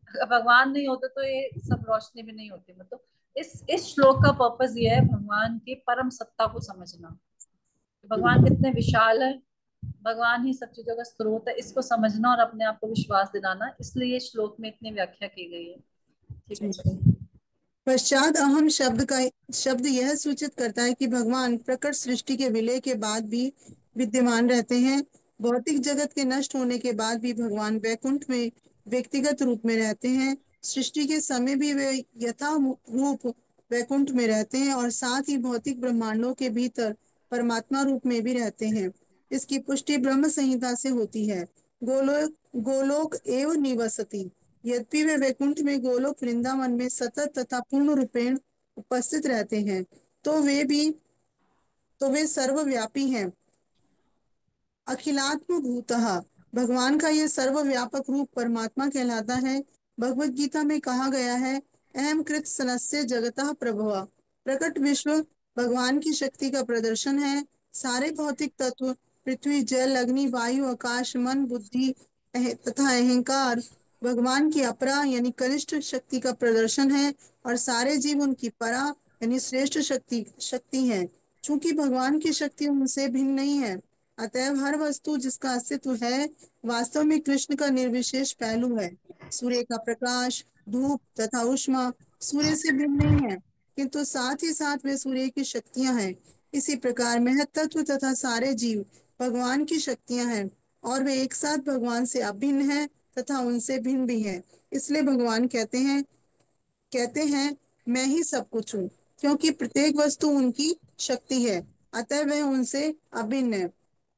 अगर भगवान नहीं होते तो ये सब रोशनी भी नहीं होती। मतलब इस श्लोक का पर्पस ये है भगवान की परम सत्ता को समझना, भगवान कितने विशाल है, भगवान ही सब चीजों का स्रोत है, इसको समझना और अपने आप को विश्वास दिलाना, इसलिए ये श्लोक में इतनी व्याख्या की गई है। ठीक है, चलिए। पश्चात अहम शब्द यह सूचित करता है कि भगवान प्रकट सृष्टि के विलय के बाद भी विद्यमान रहते हैं। भौतिक जगत के नष्ट होने के बाद भी भगवान वैकुंठ में व्यक्तिगत रूप में रहते हैं। सृष्टि के समय भी वे यथा रूप वैकुंठ में रहते हैं और साथ ही भौतिक ब्रह्मांडों के भीतर परमात्मा रूप में भी रहते हैं। इसकी पुष्टि ब्रह्म संहिता से होती है। गोलोक गोलोक एव निवसति, यद्यपि वे वैकुंठ में गोलोक वृंदावन में सतत तथा पूर्ण रूपेण उपस्थित रहते हैं, तो वे सर्वव्यापी हैं। अखिलात्म भूतः, भगवान का यह सर्वव्यापक रूप परमात्मा कहलाता है। भगवत गीता में कहा गया है, अहम कृत सनस्य जगतः प्रभव। प्रकट विश्व भगवान की शक्ति का प्रदर्शन है। सारे भौतिक तत्व पृथ्वी, जल, अग्नि, वायु, आकाश, मन, बुद्धि तथा अहंकार भगवान की अपरा यानी कनिष्ठ शक्ति का प्रदर्शन है और सारे जीव उनकी परा यानी श्रेष्ठ शक्ति हैं। चूंकि भगवान की शक्ति उनसे भिन्न नहीं है, अतएव हर वस्तु जिसका अस्तित्व है वास्तव में कृष्ण का निर्विशेष पहलू है। सूर्य का प्रकाश, धूप तथा ऊष्मा सूर्य से भिन्न नहीं है, किंतु साथ ही साथ वे सूर्य की शक्तियां हैं। इसी प्रकार महत्त्व तथा सारे जीव भगवान की शक्तियां हैं और वे एक साथ भगवान से अभिन्न हैं तथा उनसे भिन्न भी हैं। इसलिए भगवान कहते हैं मैं ही सब कुछ हूँ, क्योंकि प्रत्येक वस्तु उनकी शक्ति है, अतः वह उनसे अभिन्न है।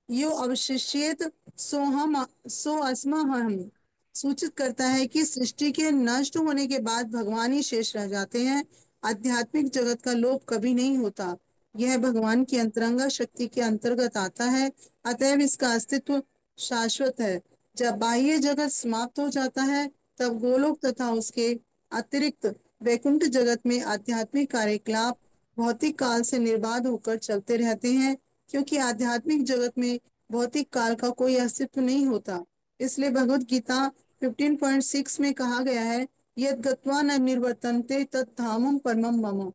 यो अवशिष्येत सोहम सो अस्महम सूचित करता है कि सृष्टि के नष्ट होने के बाद भगवान ही शेष रह जाते हैं। आध्यात्मिक जगत का लोप कभी नहीं होता, यह भगवान की अंतरंगा शक्ति के अंतर्गत आता है, अतएव इसका अस्तित्व शाश्वत है। जब बाह्य जगत समाप्त हो जाता है, तब गोलोक तथा उसके अतिरिक्त वैकुंठ जगत में आध्यात्मिक कार्यकलाप भौतिक काल से निर्बाध होकर चलते रहते हैं, क्योंकि आध्यात्मिक जगत में भौतिक काल का कोई अस्तित्व नहीं होता। इसलिए भगवत गीता 15.6 में कहा गया है, यद गत्वा न निर्वर्तन्ते तत् धामम परमम मम।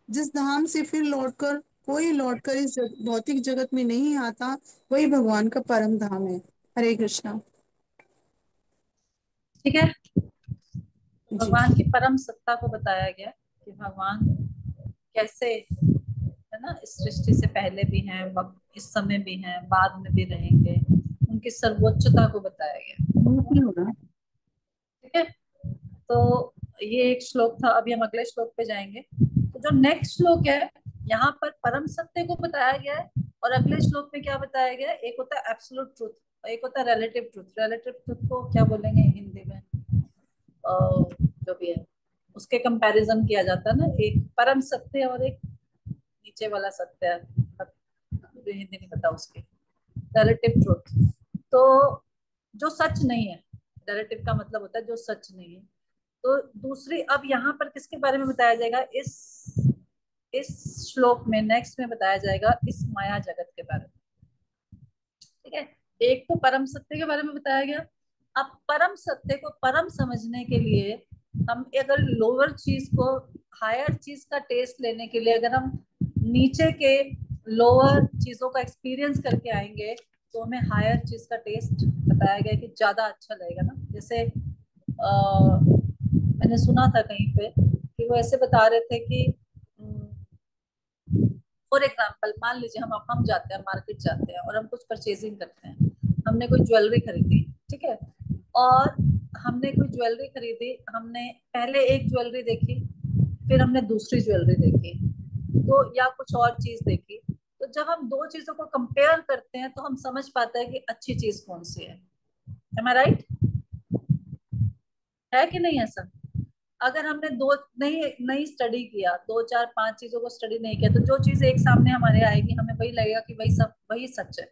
जिस धाम से फिर कोई लौटकर इस भौतिक जगत में नहीं आता, वही भगवान का परम धाम है। हरे कृष्णा। ठीक है, जी। भगवान की परम सत्ता को बताया गया कि भगवान कैसे, है ना, इस सृष्टि से पहले भी हैं, इस समय भी हैं, बाद में भी रहेंगे, उनकी सर्वोच्चता को बताया गया। ठीक है, तो ये एक श्लोक था। अभी हम अगले श्लोक पे जाएंगे। तो जो नेक्स्ट श्लोक है, यहाँ पर परम सत्य को बताया गया है और अगले श्लोक में क्या बताया गया है, एक होता है एब्सोल्यूट ट्रूथ, एक होता है रिलेटिव ट्रूथ। रिलेटिव ट्रूथ को क्या बोलेंगे हिंदी में, जो भी है उसके कंपैरिजन किया जाता है ना, एक परम सत्य और एक नीचे वाला सत्य है, मुझे हिंदी नहीं पता उसकी। रिलेटिव ट्रूथ तो जो सच नहीं है, रिलेटिव का मतलब होता है जो सच नहीं है। तो दूसरी, अब यहाँ पर किसके बारे में बताया जाएगा, इस श्लोक में नेक्स्ट में बताया जाएगा इस माया जगत के बारे में। ठीक है, एक तो परम सत्य के बारे में बताया गया। अब परम सत्य को परम समझने के लिए हम अगर लोअर चीज को हायर चीज का टेस्ट लेने के लिए अगर हम नीचे के लोअर चीजों का एक्सपीरियंस करके आएंगे, तो हमें हायर चीज का टेस्ट बताया गया कि ज्यादा अच्छा लगेगा ना। जैसे मैंने सुना था कहीं पे कि वो ऐसे बता रहे थे कि फॉर एग्जाम्पल मान लीजिए हम जाते हैं, मार्केट जाते हैं और हम कुछ परचेजिंग करते हैं। हमने कोई ज्वेलरी खरीदी, ठीक है, और हमने कोई ज्वेलरी खरीदी, हमने पहले एक ज्वेलरी देखी, फिर हमने दूसरी ज्वेलरी देखी, तो या कुछ और चीज देखी। तो जब हम दो चीजों को कंपेयर करते हैं तो हम समझ पाते हैं कि अच्छी चीज कौन सी है। Am I right? है कि नहीं ऐसा? अगर हमने दो नहीं स्टडी किया, दो चार पांच चीजों को स्टडी नहीं किया, तो जो चीज एक सामने हमारे आएगी हमें वही लगेगा कि वही सच है,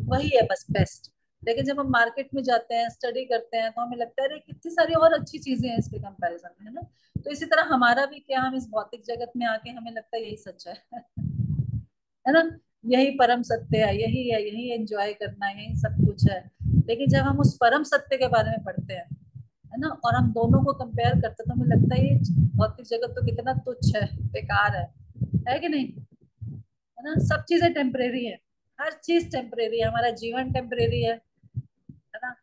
वही है बस बेस्ट। लेकिन जब हम मार्केट में जाते हैं, स्टडी करते हैं, तो हमें लगता है अरे कितनी सारी और अच्छी चीजें हैं इसके कंपैरिजन में, है ना। तो इसी तरह हमारा भी क्या, हम इस भौतिक जगत में आके हमें लगता है यही सच है ना, यही परम सत्य है, यही है, यही एंजॉय करना है, यही सब कुछ है। लेकिन जब हम उस परम सत्य के बारे में पढ़ते हैं, है ना, और हम दोनों को कंपेयर करते हैं, तो हमें लगता है ये भौतिक जगत तो कितना तुच्छ है, बेकार है कि नहीं, है ना। सब चीजें टेम्परेरी है, हर चीज टेम्परेरी है, हमारा जीवन टेम्परेरी है ना,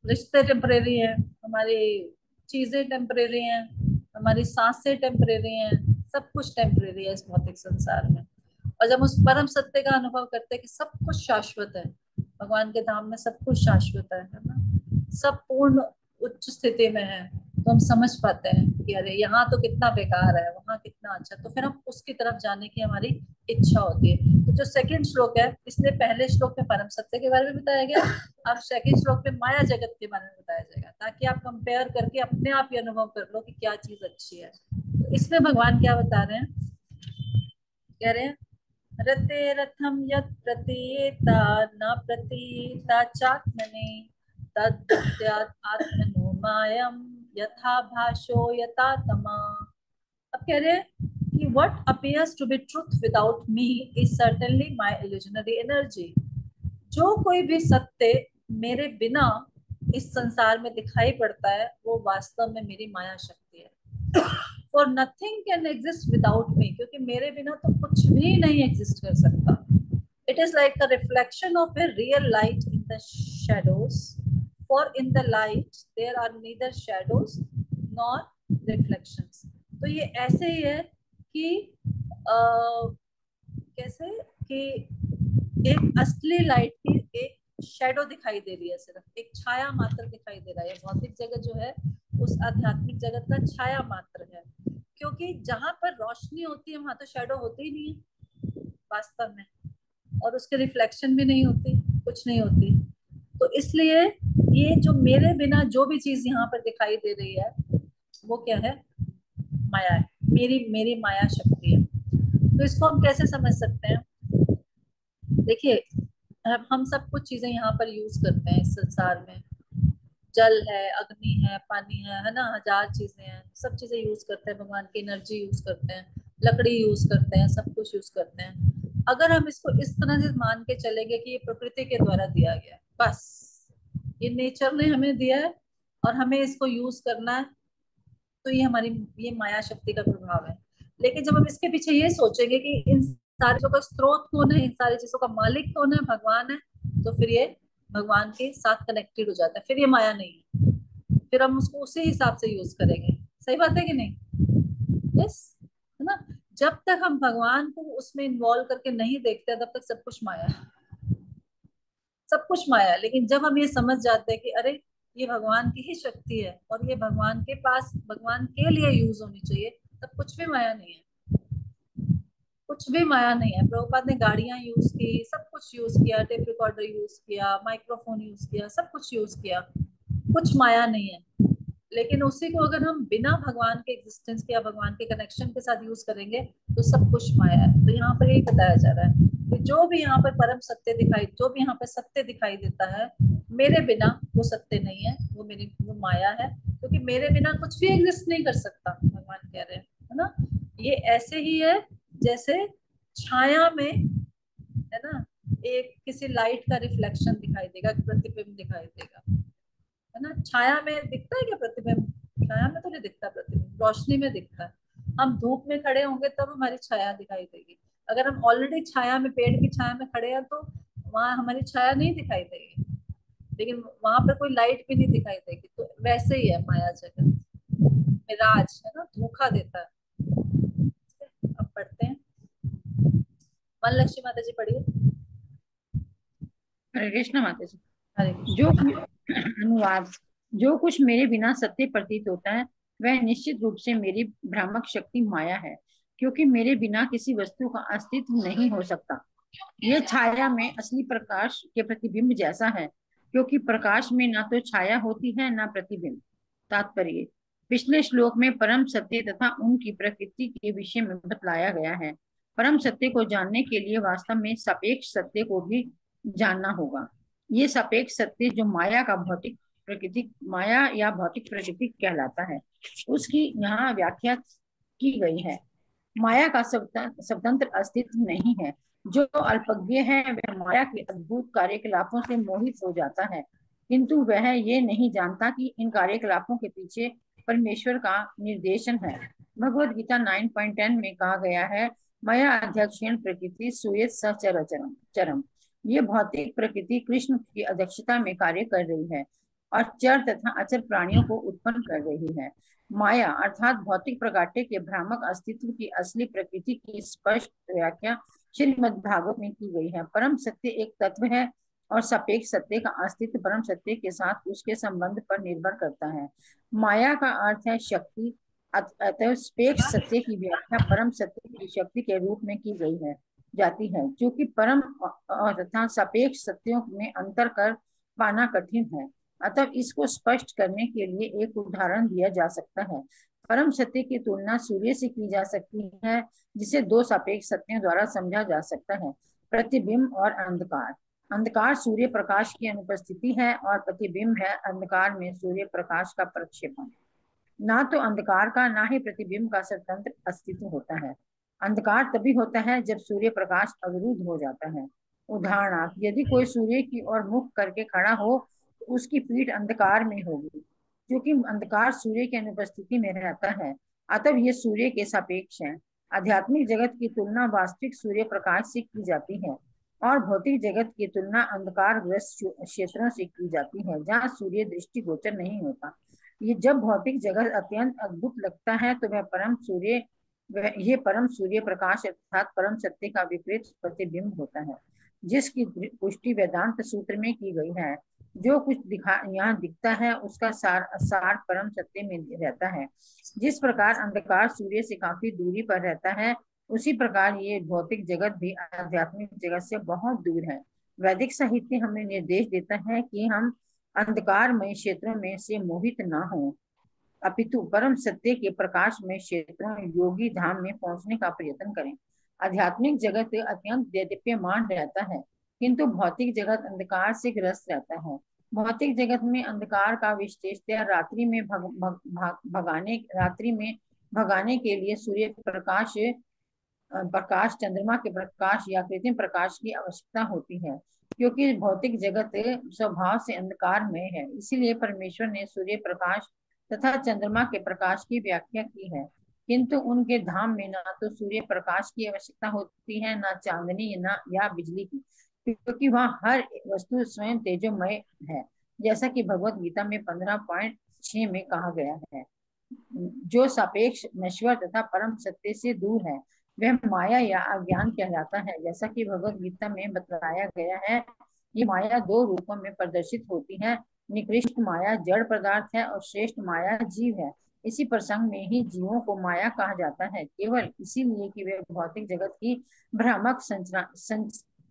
रिश्ते टेम्परेरी है, हमारी चीजें टेम्परेरी हैं, हमारी सांसें टेम्परेरी हैं, सब कुछ टेम्परेरी है इस भौतिक संसार में। और जब उस परम सत्य का अनुभव करते हैं कि सब कुछ शाश्वत है, भगवान के धाम में सब कुछ शाश्वत है ना, सब पूर्ण उच्च स्थिति में है, तो हम समझ पाते हैं कि अरे यहाँ तो कितना बेकार है, वहाँ कितना अच्छा, तो फिर हम उसकी तरफ जाने की हमारी इच्छा होती है। तो जो सेकंड श्लोक है, इसलिए पहले श्लोक में परम सत्य के बारे में बताया गया, अब सेकंड श्लोक में माया जगत के बारे में बताया जाएगा, ताकि आप कंपेयर करके अपने आप ही अनुभव कर लो कि क्या चीज अच्छी है। तो इसमें भगवान क्या बता रहे हैं, कह रहे हैं रते रथम यत् प्रतीयेता न प्रतीयेता चात्मने तद्दत्यात् आत्मनो मायम यथा भाषो यथा तमा। अब कह रहे हैं कि what appears to be truth without me is certainly my illusionary energy। जो कोई भी सत्य मेरे बिना इस संसार में दिखाई पड़ता है वो वास्तव में मेरी माया शक्ति है। For nothing can exist without me, क्योंकि मेरे बिना तो कुछ भी नहीं एग्जिस्ट कर सकता। It is like a reflection of a real light in the shadows, for in the light there are neither shadows nor reflections। तो ये ऐसे ही है कि कैसे कि एक असली लाइट की एक शेडो दिखाई दे रही है, सिर्फ एक छाया मात्र दिखाई दे रहा है। भौतिक जगत जो है उस आध्यात्मिक जगत का छाया मात्र है, क्योंकि जहां पर रोशनी होती है वहां तो शेडो होती ही नहीं है वास्तव में, और उसके रिफ्लेक्शन भी नहीं होती, कुछ नहीं होती। तो इसलिए ये जो मेरे बिना जो भी चीज यहाँ पर दिखाई दे रही है वो क्या है, माया है, मेरी माया शक्ति है। तो इसको हम कैसे समझ सकते हैं, देखिए हम सब कुछ चीजें यहाँ पर यूज करते हैं इस संसार में, जल है, अग्नि है, पानी है ना, हजार चीजें हैं, सब चीजें यूज करते हैं, भगवान की एनर्जी यूज करते हैं, लकड़ी यूज करते हैं, सब कुछ यूज करते हैं। अगर हम इसको इस तरह से मान के चलेंगे कि ये प्रकृति के द्वारा दिया गया है, बस ये नेचर ने हमें दिया है और हमें इसको यूज करना है, तो ये माया शक्ति का प्रभाव है। लेकिन जब हम इसके पीछे ये सोचेंगे कि इन सारी चीजों का स्रोत कौन है, इन सारी चीजों का मालिक कौन है, भगवान है, तो फिर ये भगवान के साथ कनेक्टेड हो जाता है, फिर ये माया नहीं है, फिर हम उसको उसी हिसाब से यूज करेंगे। सही बात है कि नहीं? यस, है ना। जब तक हम भगवान को उसमें इन्वॉल्व करके नहीं देखते तब तक सब कुछ माया है, सब कुछ माया है। लेकिन जब हम ये समझ जाते हैं कि अरे ये भगवान की ही शक्ति है और ये भगवान के पास, भगवान के लिए यूज होनी चाहिए, तब कुछ भी माया नहीं है, कुछ भी माया नहीं है। प्रभुपाद ने गाड़ियां यूज की, सब कुछ यूज किया, टेप रिकॉर्डर यूज किया, माइक्रोफोन यूज किया, सब कुछ यूज किया, कुछ माया नहीं है। लेकिन उसी को अगर हम बिना भगवान के एग्जिस्टेंस के या भगवान के कनेक्शन के साथ यूज करेंगे तो सब कुछ माया है। तो यहाँ पर यही बताया जा रहा है कि जो भी यहाँ पर परम सत्य दिखाई, जो भी यहाँ पर सत्य दिखाई देता है, मेरे बिना वो सत्य नहीं है, वो माया है, क्योंकि मेरे बिना कुछ भी एग्जिस्ट नहीं कर सकता, भगवान कह रहे हैं, है ना। ये ऐसे ही है जैसे छाया में, है ना, एक किसी लाइट का रिफ्लेक्शन दिखाई देगा, प्रतिबिंब दिखाई देगा, है ना। छाया में दिखता है क्या प्रतिबिंब? छाया में तो नहीं दिखता प्रतिबिंब, रोशनी में दिखता है। हम धूप में खड़े होंगे तब हमारी छाया दिखाई देगी। अगर हम ऑलरेडी छाया में, पेड़ की छाया में खड़े हैं तो वहां हमारी छाया नहीं दिखाई देगी, लेकिन वहां पर कोई लाइट भी नहीं दिखाई देगी। तो वैसे ही है माया जगत, मिराज है ना, धोखा देता है। अब पढ़ते हैं, वन लक्ष्मी माता जी पढ़िए। हरे कृष्ण माता जी। हरे कृष्ण। जो अनुवाद, जो कुछ मेरे बिना सत्य प्रतीत होता है वह निश्चित रूप से मेरी भ्रामक शक्ति माया है, क्योंकि मेरे बिना किसी वस्तु का अस्तित्व नहीं हो सकता। यह छाया में असली प्रकाश के प्रतिबिंब जैसा है, क्योंकि प्रकाश में ना तो छाया होती है ना प्रतिबिंब। तात्पर्य, पिछले श्लोक में परम सत्य तथा उनकी प्रकृति के विषय में बतलाया गया है। परम सत्य को जानने के लिए वास्तव में सापेक्ष सत्य को भी जानना होगा। ये सापेक्ष सत्य जो माया का भौतिक प्रकृति, माया या भौतिक प्रकृति कहलाता है, उसकी यहाँ व्याख्या की गई है। माया का स्वतंत्र अस्तित्व नहीं है। जो अल्पज्ञ है वह माया के अद्भुत कार्यकलापों से मोहित हो जाता है, किंतु वह ये नहीं जानता कि इन कार्यकलापों के पीछे परमेश्वर का निर्देशन है। भगवद गीता 9.10 में कहा गया है, मया अध्यक्षेण प्रकृति सूयत सचर चरम चरम। ये भौतिक प्रकृति कृष्ण की अध्यक्षता में कार्य कर रही है और चर तथा अचर प्राणियों को उत्पन्न कर रही है। माया अर्थात भौतिक प्रकाट्य के भ्रामक अस्तित्व की असली प्रकृति की स्पष्ट व्याख्या श्रीमद् भागवत में की गई है। परम सत्य एक तत्व है और सापेक्ष सत्य का अस्तित्व परम सत्य के साथ उसके संबंध पर निर्भर करता है। माया का अर्थ है शक्ति, अतः सापेक्ष सत्य की व्याख्या परम सत्य की शक्ति के रूप में की गई है जाती है, जो कि परम तथा सापेक्ष सत्यों में अंतर कर पाना कठिन है। अतः इसको स्पष्ट करने के लिए एक उदाहरण दिया जा सकता है। परम सत्य की तुलना सूर्य से की जा सकती है, जिसे दो सापेक्ष सत्यों द्वारा समझा जा सकता है, प्रतिबिंब और अंधकार। अंधकार सूर्य प्रकाश की अनुपस्थिति है और प्रतिबिंब है अंधकार में सूर्य प्रकाश का प्रक्षेपण। ना तो अंधकार का ना ही प्रतिबिंब का स्वतंत्र अस्तित्व होता है। अंधकार तभी होता है जब सूर्य प्रकाश अवरुद्ध हो जाता है। उदाहरणार्थ, यदि कोई सूर्य की ओर मुख करके खड़ा हो तो उसकी पीठ अंधकार में होगी, क्योंकि अंधकार सूर्य की अनुपस्थिति में रहता है। अतः ये सूर्य के सापेक्ष है। आध्यात्मिक जगत की तुलना वास्तविक सूर्य प्रकाश से की जाती है और भौतिक जगत की तुलना अंधकार ग्रस्त क्षेत्रों से की जाती है, जहाँ सूर्य दृष्टिगोचर नहीं होता। ये जब भौतिक जगत अत्यंत अद्भुत लगता है तो ये परम सूर्य प्रकाश अर्थात परम सत्य का विपरीत प्रतिबिंब होता है, जिसकी पुष्टि वेदांत सूत्र में की गई है। जो कुछ यहाँ दिखता है उसका सार परम सत्य में रहता है। जिस प्रकार अंधकार सूर्य से काफी दूरी पर रहता है, उसी प्रकार ये भौतिक जगत भी आध्यात्मिक जगत से बहुत दूर है। वैदिक साहित्य हमें निर्देश देता है कि हम अंधकारमय क्षेत्रों में से मोहित न हो, अपितु परम सत्य के प्रकाशमय क्षेत्रों योगी धाम में पहुंचने का प्रयत्न करें। आध्यात्मिक जगत अत्यंत देदीप्यमान रहता है, किंतु भौतिक जगत अंधकार से ग्रस्त रहता है। भौतिक जगत में अंधकार का विशेषतया रात्रि में भगाने के लिए सूर्य प्रकाश, चंद्रमा के प्रकाश या कृत्रिम प्रकाश की आवश्यकता होती है, क्योंकि भौतिक जगत स्वभाव से अंधकारमय है। इसीलिए परमेश्वर ने सूर्य प्रकाश तथा चंद्रमा के प्रकाश की व्याख्या की है, किंतु उनके धाम में ना तो सूर्य प्रकाश की आवश्यकता होती है, ना चांदनी या बिजली की, क्योंकि वहाँ हर वस्तु स्वयं तेजोमय है, जैसा कि भगवत गीता में 15.6 में कहा गया है। जो सापेक्ष नश्वर तथा परम सत्य से दूर है वह माया या अज्ञान कहलाता है। जैसा कि भगवत गीता में बताया गया है, ये माया दो रूपों में प्रदर्शित होती है। निकृष्ट माया जड़ पदार्थ है और श्रेष्ठ माया जीव है। इसी प्रसंग में ही जीवों को माया कहा जाता है, केवल इसीलिए कि वे भौतिक जगत की भ्रामक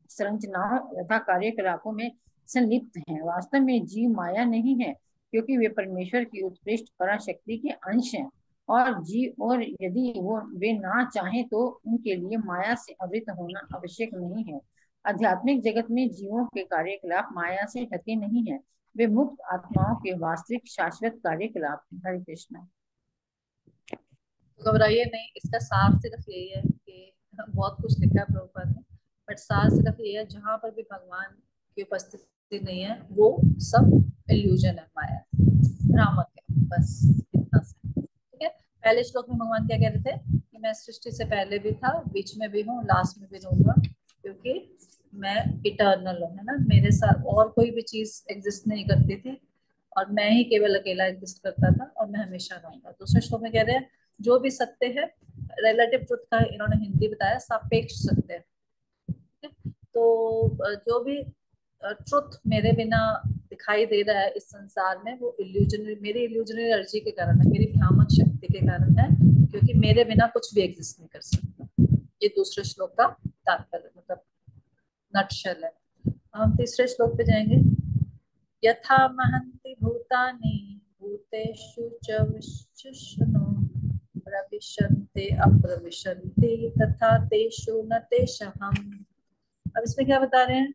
संरचनाओं तथा कार्यकलापों में संलिप्त हैं। वास्तव में जीव माया नहीं है, क्योंकि वे परमेश्वर की उत्कृष्ट पराशक्ति के अंश हैं और यदि वे ना चाहें तो उनके लिए माया से आवृत होना आवश्यक नहीं है। आध्यात्मिक जगत में जीवों के कार्यकलाप माया से ढके नहीं है, वे मुक्त आत्माओं के वास्तविक शाश्वत कार्यकलाप हैं। हरे कृष्ण। घबराइए नहीं, इसका सार सिर्फ यही है कि बहुत कुछ लिखा है प्रभुपाद ने, बट सार सिर्फ यही है, जहाँ पर भी भगवान की उपस्थिति नहीं है वो सब इल्यूजन है, माया भ्रामक है, बस इतना सा। ठीक है, पहले श्लोक में भगवान क्या कह रहे थे कि मैं सृष्टि से पहले भी था, बीच में भी हूँ, लास्ट में भी रहूंगा, क्योंकि मैं इटर्नल हूँ, है ना। मेरे साथ और कोई भी चीज एग्जिस्ट नहीं करती थी और मैं ही केवल अकेला एग्जिस्ट करता था और मैं हमेशा रहूंगा। दूसरे श्लोक में कह रहे हैं जो भी सत्य है, रिलेटिव ट्रुथ का इन्होंने हिंदी बताया, सापेक्ष सत्य है। तो जो भी ट्रुथ मेरे बिना दिखाई दे रहा है इस संसार में, वो इल्यूजनरी, मेरी इल्यूजनरी एनर्जी के कारण है, मेरी भ्रामक शक्ति के कारण है, क्योंकि मेरे बिना कुछ भी एग्जिस्ट नहीं कर सकता। ये दूसरे श्लोक का तात्पर्य, मतलब नटशेल है। हम तीसरे श्लोक पे जाएंगे। यथा महन्ति भूतानि भूतेषु च विश्वनो प्रविशन्ते अप्रविशन्ति तथा तेषु न तेषहम्। अब इसमें क्या बता रहे हैं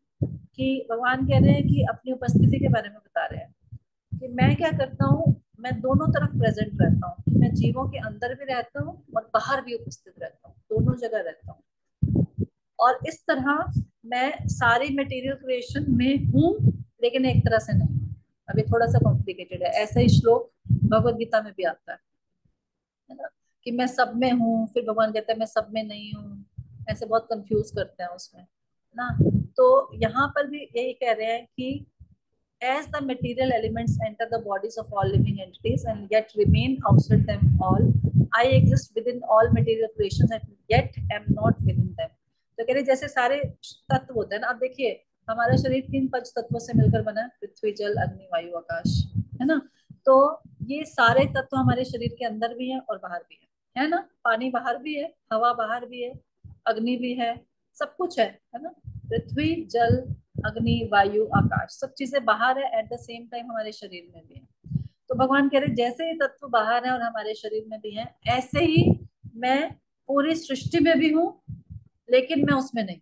कि भगवान कह रहे हैं कि अपनी उपस्थिति के बारे में बता रहे हैं कि मैं क्या करता हूँ, मैं दोनों तरफ प्रेजेंट रहता हूँ, मैं जीवों के अंदर भी रहता हूँ और बाहर भी उपस्थित रहता हूँ, दोनों जगह रहता हूँ। और इस तरह मैं सारी मटेरियल क्रिएशन में हूँ, लेकिन एक तरह से नहीं। अभी थोड़ा सा कॉम्प्लिकेटेड है, ऐसा ही श्लोक भगवत गीता में भी आता है ना, कि मैं सब में हूँ, फिर भगवान कहते हैं मैं सब में नहीं हूँ, ऐसे बहुत कंफ्यूज करते हैं उसमें ना। तो यहाँ पर भी यही कह रहे हैं कि as the material elements enter the bodies of all living entities and yet remain outside them all, I exist within all material creations and yet am not within them. तो कह रहे जैसे सारे तत्व होते हैं ना, अब देखिए हमारा शरीर किन पंच तत्वों से मिलकर बना है? पृथ्वी, जल, अग्नि, वायु, आकाश, है ना। तो ये सारे तत्व हमारे शरीर के अंदर भी हैं और बाहर भी है ना। पानी बाहर भी है, हवा बाहर भी है, अग्नि भी है, सब कुछ है ना। पृथ्वी, जल, अग्नि, वायु, आकाश, सब चीजें बाहर है, एट द सेम टाइम हमारे शरीर में भी है। तो भगवान कह रहे जैसे ये तत्व बाहर है और हमारे शरीर में भी है, ऐसे ही मैं पूरी सृष्टि में भी हूँ, लेकिन मैं उसमें नहीं।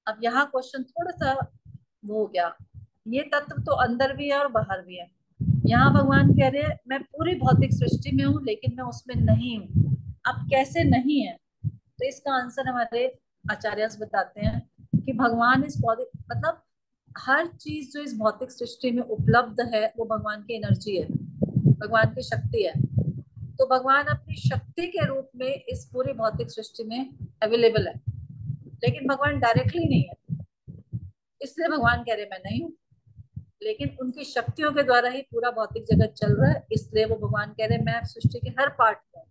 अब यहाँ क्वेश्चन थोड़ा सा वो हो गया, ये तत्व तो अंदर भी है और बाहर भी है। यहाँ भगवान कह रहे हैं मैं पूरी भौतिक सृष्टि में हूँ लेकिन मैं उसमें नहीं हूँ। अब कैसे नहीं है? तो इसका आंसर हमारे आचार्य बताते हैं कि भगवान इस भौतिक, मतलब हर चीज जो इस भौतिक सृष्टि में उपलब्ध है वो भगवान की एनर्जी है, भगवान की शक्ति है। तो भगवान अपनी शक्ति के रूप में इस पूरी भौतिक सृष्टि में अवेलेबल है, लेकिन भगवान डायरेक्टली नहीं है। इसलिए भगवान कह रहे मैं नहीं हूँ, लेकिन उनकी शक्तियों के द्वारा ही पूरा भौतिक जगत चल रहा है। इसलिए वो भगवान कह रहे मैं सृष्टि के हर पार्ट में,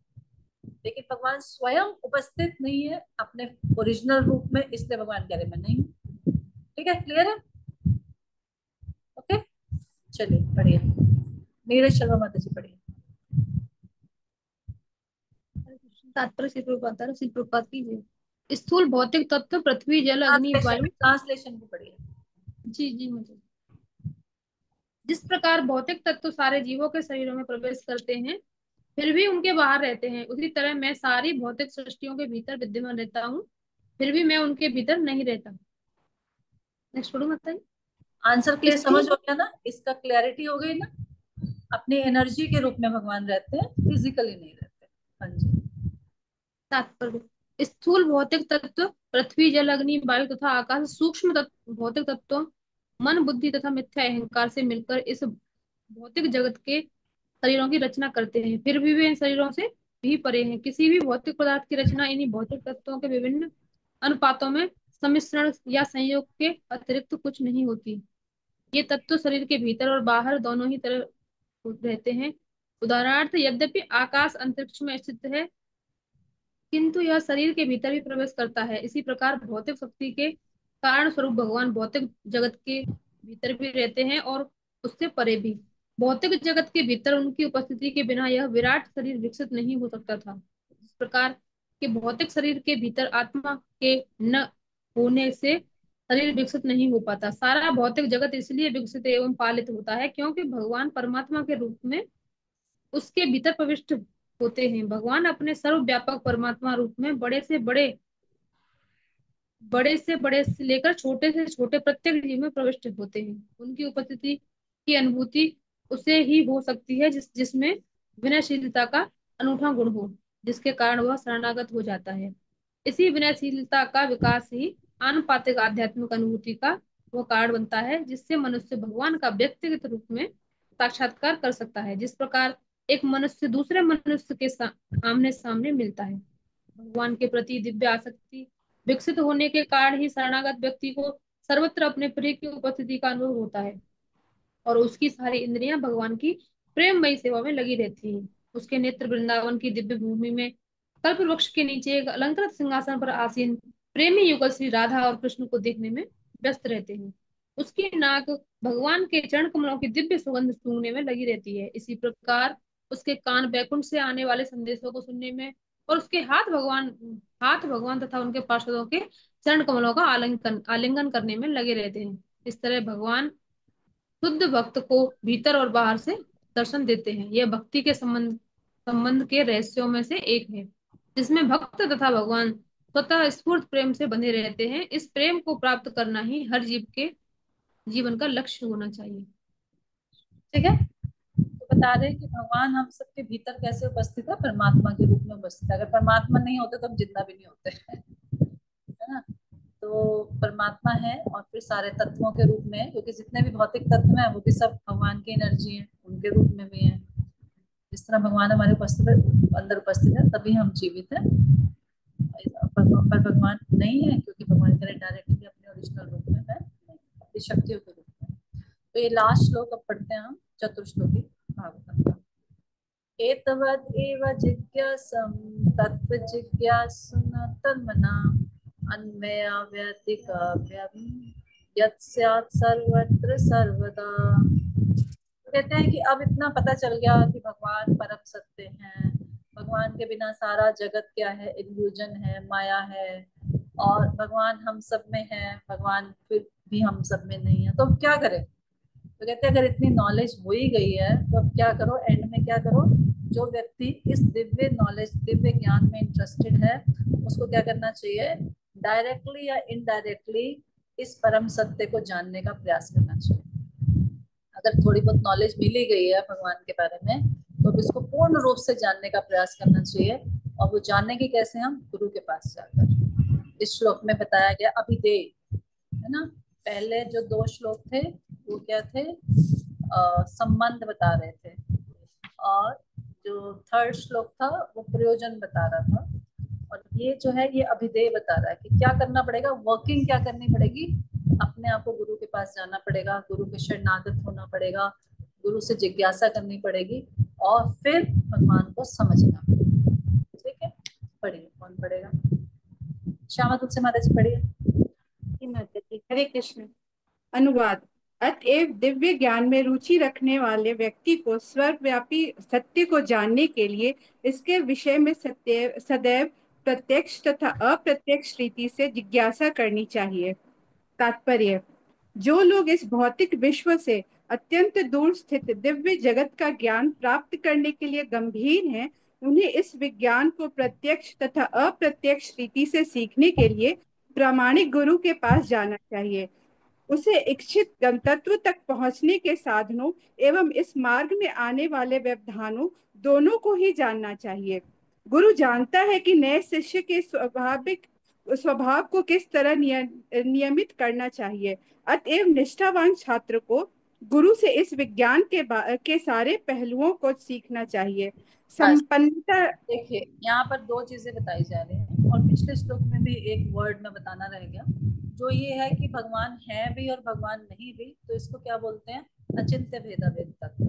लेकिन भगवान स्वयं उपस्थित नहीं है अपने ओरिजिनल रूप में, इसलिए भगवान कह रहे मैं नहीं हूँ। ठीक है, क्लियर है? ओके, चलिए बढ़िया। नीरज शर्मा माता जी पढ़िए। तात्पर्य श्री प्रभुपाद कीजिए। स्थूल भौतिक तत्व पृथ्वी, जल, अग्नि, वायु। ट्रांसलेशन भी पढ़िए। जी मुझे। जिस प्रकार भौतिक तत्व सारे जीवों के शरीरों में प्रवेश करते हैं फिर भी उनके बाहर रहते हैं, उसी तरह मैं सारी भौतिक सृष्टियों के भीतर विद्यमान रहता हूँ, फिर भी मैं उनके भीतर नहीं रहता। नेक्स्ट पढ़ूं माता जी? आंसर क्लियर समझ हो गया ना? इसका क्लैरिटी हो गई ना? अपनी एनर्जी के रूप में भगवान रहते हैं, फिजिकली नहीं रहते। हाँ जी। तात्पर्य स्थूल भौतिक तत्व पृथ्वी, जल, अग्नि, वायु तथा आकाश सूक्ष्म भौतिक तत्वों मन, बुद्धि तथा मिथ्या अहंकार से मिलकर इस भौतिक जगत के शरीरों की रचना करते हैं, फिर भी वे इन शरीरों से भी परे हैं। किसी भी भौतिक पदार्थ की रचना इन्हीं भौतिक तत्वों के विभिन्न अनुपातों में सम्मिश्रण या संयोग के अतिरिक्त कुछ नहीं होती। ये तत्व शरीर के भीतर और बाहर दोनों ही तरह रहते हैं। उदाहरणार्थ यद्यपि आकाश अंतरिक्ष में स्थित है किंतु यह शरीर के भीतर भी प्रवेश करता है। इसी प्रकार भौतिक शक्ति के कारण स्वरूप भगवान भौतिक जगत के भीतर भी रहते हैं और उससे परे भी। भौतिक जगत के भीतर उनकी उपस्थिति के बिना यह विराट शरीर विकसित नहीं हो सकता था। इस प्रकार के भौतिक शरीर के भीतर आत्मा के न होने से शरीर विकसित नहीं हो पाता। सारा भौतिक जगत इसलिए विकसित एवं पालित होता है क्योंकि भगवान परमात्मा के रूप में उसके भीतर प्रविष्ट होते हैं। भगवान अपने सर्वव्यापक परमात्मा रूप में बड़े से बड़े से लेकर छोटे से छोटे प्रत्येक जीव में प्रविष्ट होते हैं। उनकी उपस्थिति की अनुभूति उसे ही हो सकती है जिसमें विनयशीलता का अनूठा गुण हो, जिसके कारण वह शरणागत हो जाता है। इसी विनयशीलता का विकास ही आनुपातिक आध्यात्मिक अनुभूति का वो कारण बनता है, जिससे मनुष्य भगवान का व्यक्तिगत रूप में साक्षात्कार कर सकता है। जिस प्रकार एक मनुष्य दूसरे मनुष्य के आमने सामने मिलता है। भगवान के प्रति दिव्य आसक्ति विकसित होने के कारण ही शरणागत व्यक्ति को सर्वत्र अपने प्रिय की उपस्थिति का अनुभव होता है और उसकी सारी इंद्रियां भगवान की प्रेममयी सेवा में लगी रहती हैं। उसके नेत्र वृंदावन की दिव्य भूमि में कल्प वृक्ष के नीचे एक अलंकृत सिंहासन पर आसीन प्रेमी युगल श्री राधा और कृष्ण को देखने में व्यस्त रहते हैं। उसकी नाक भगवान के चरण कमलों की दिव्य सुगंध सूंघने में लगी रहती है। इसी प्रकार उसके कान बैकुंठ से आने वाले संदेशों को सुनने में और उसके हाथ भगवान तथा उनके पार्षदों के चरण कमलों का आलिंगन करने में लगे रहते हैं। इस तरह भगवान शुद्ध भक्त को भीतर और बाहर से दर्शन देते हैं। यह भक्ति के संबंध के रहस्यों में से एक है, जिसमें भक्त तथा भगवान स्वतः स्फूर्त प्रेम से बंधे रहते हैं। इस प्रेम को प्राप्त करना ही हर जीव के जीवन का लक्ष्य होना चाहिए। ठीक है, तो बता रहे हैं कि भगवान हम सबके भीतर कैसे उपस्थित है? परमात्मा के रूप में उपस्थित है। अगर परमात्मा नहीं होते तो हम जिंदा भी नहीं होते, है ना। तो परमात्मा है और फिर सारे तत्वों के रूप में, क्योंकि जितने भी भौतिक तत्व हैं वो भी सब भगवान की एनर्जी है, उनके रूप में भी है। जिस तरह भगवान हमारे अंदर उपस्थित है तभी हम जीवित हैं। पर भगवान नहीं है, क्योंकि भगवान करे डायरेक्टली अपने ओरिजिनल रूप में है, अपनी शक्तियों के रूप में। तो ये लास्ट श्लोक अब पढ़ते हैं हम, चतुर्श्लोकी भागवतम का। एतवद् एव जिज्ञासं तत्त्व जिज्ञासुना तन्मना अन्वया व्यतिकाव्यं यत् स्यात् सर्वत्र सर्वदा। कहते हैं कि अब इतना पता चल गया कि भगवान परम सत्य हैं, भगवान के बिना सारा जगत क्या है, इल्यूजन है, माया है, और भगवान हम सब में है, भगवान फिर भी हम सब में नहीं है, तो अब क्या करें। तो कहते हैं अगर इतनी नॉलेज हो ही गई है तो अब क्या करो, एंड में क्या करो, जो व्यक्ति इस दिव्य नॉलेज, दिव्य ज्ञान में इंटरेस्टेड है, उसको क्या करना चाहिए, डायरेक्टली या इनडायरेक्टली इस परम सत्य को जानने का प्रयास करना चाहिए। अगर थोड़ी बहुत नॉलेज मिल ही गई है भगवान के बारे में, तो अब इसको पूर्ण रूप से जानने का प्रयास करना चाहिए। और वो जानने की कैसे, हम गुरु के पास जाकर। इस श्लोक में बताया गया अभिधेय है ना, पहले जो 2 श्लोक थे वो क्या थे, संबंध बता रहे थे, और जो 3rd श्लोक था वो प्रयोजन बता रहा था, और ये जो है ये अभिधेय बता रहा है कि क्या करना पड़ेगा, वर्किंग क्या करनी पड़ेगी, अपने आप को गुरु के पास जाना पड़ेगा, गुरु के शरणागत होना पड़ेगा, गुरु से जिज्ञासा करनी पड़ेगी, और फिर भगवान को समझना पड़ेगा। ठीक है, पढ़िए, कौन पढ़ेगा, श्यामा तुलसी माता जी पढ़िए। माता जी, हरे कृष्ण। अनुवाद। अतएव दिव्य ज्ञान में रुचि रखने वाले व्यक्ति को सर्वव्यापी सत्य को जानने के लिए इसके विषय में सदैव प्रत्यक्ष तथा अप्रत्यक्ष रीति से जिज्ञासा करनी चाहिए। तात्पर्य। जो लोग इस भौतिक विश्व से अत्यंत दूर स्थित दिव्य जगत का ज्ञान प्राप्त करने के लिए गंभीर हैं, उन्हें इस विज्ञान को प्रत्यक्ष तथा अप्रत्यक्ष रीति से सीखने के लिए प्रामाणिक गुरु के पास जाना चाहिए। उसे इच्छित गंतव्य तक पहुंचने के साधनों एवं इस मार्ग में आने वाले व्यवधानों दोनों को ही जानना चाहिए। गुरु जानता है कि नए शिष्य के स्वभाव को किस तरह नियमित करना चाहिए। अतएव निष्ठावान छात्र को गुरु से इस विज्ञान के सारे पहलुओं को सीखना चाहिए। संपन्नता। देखिए यहाँ पर 2 चीजें बताई जा रही हैं, और पिछले श्लोक में भी एक वर्ड में बताना रह गया, जो ये है कि भगवान है भी और भगवान नहीं भी, तो इसको क्या बोलते हैं, अचिंत्य भेदाभेद तत्व।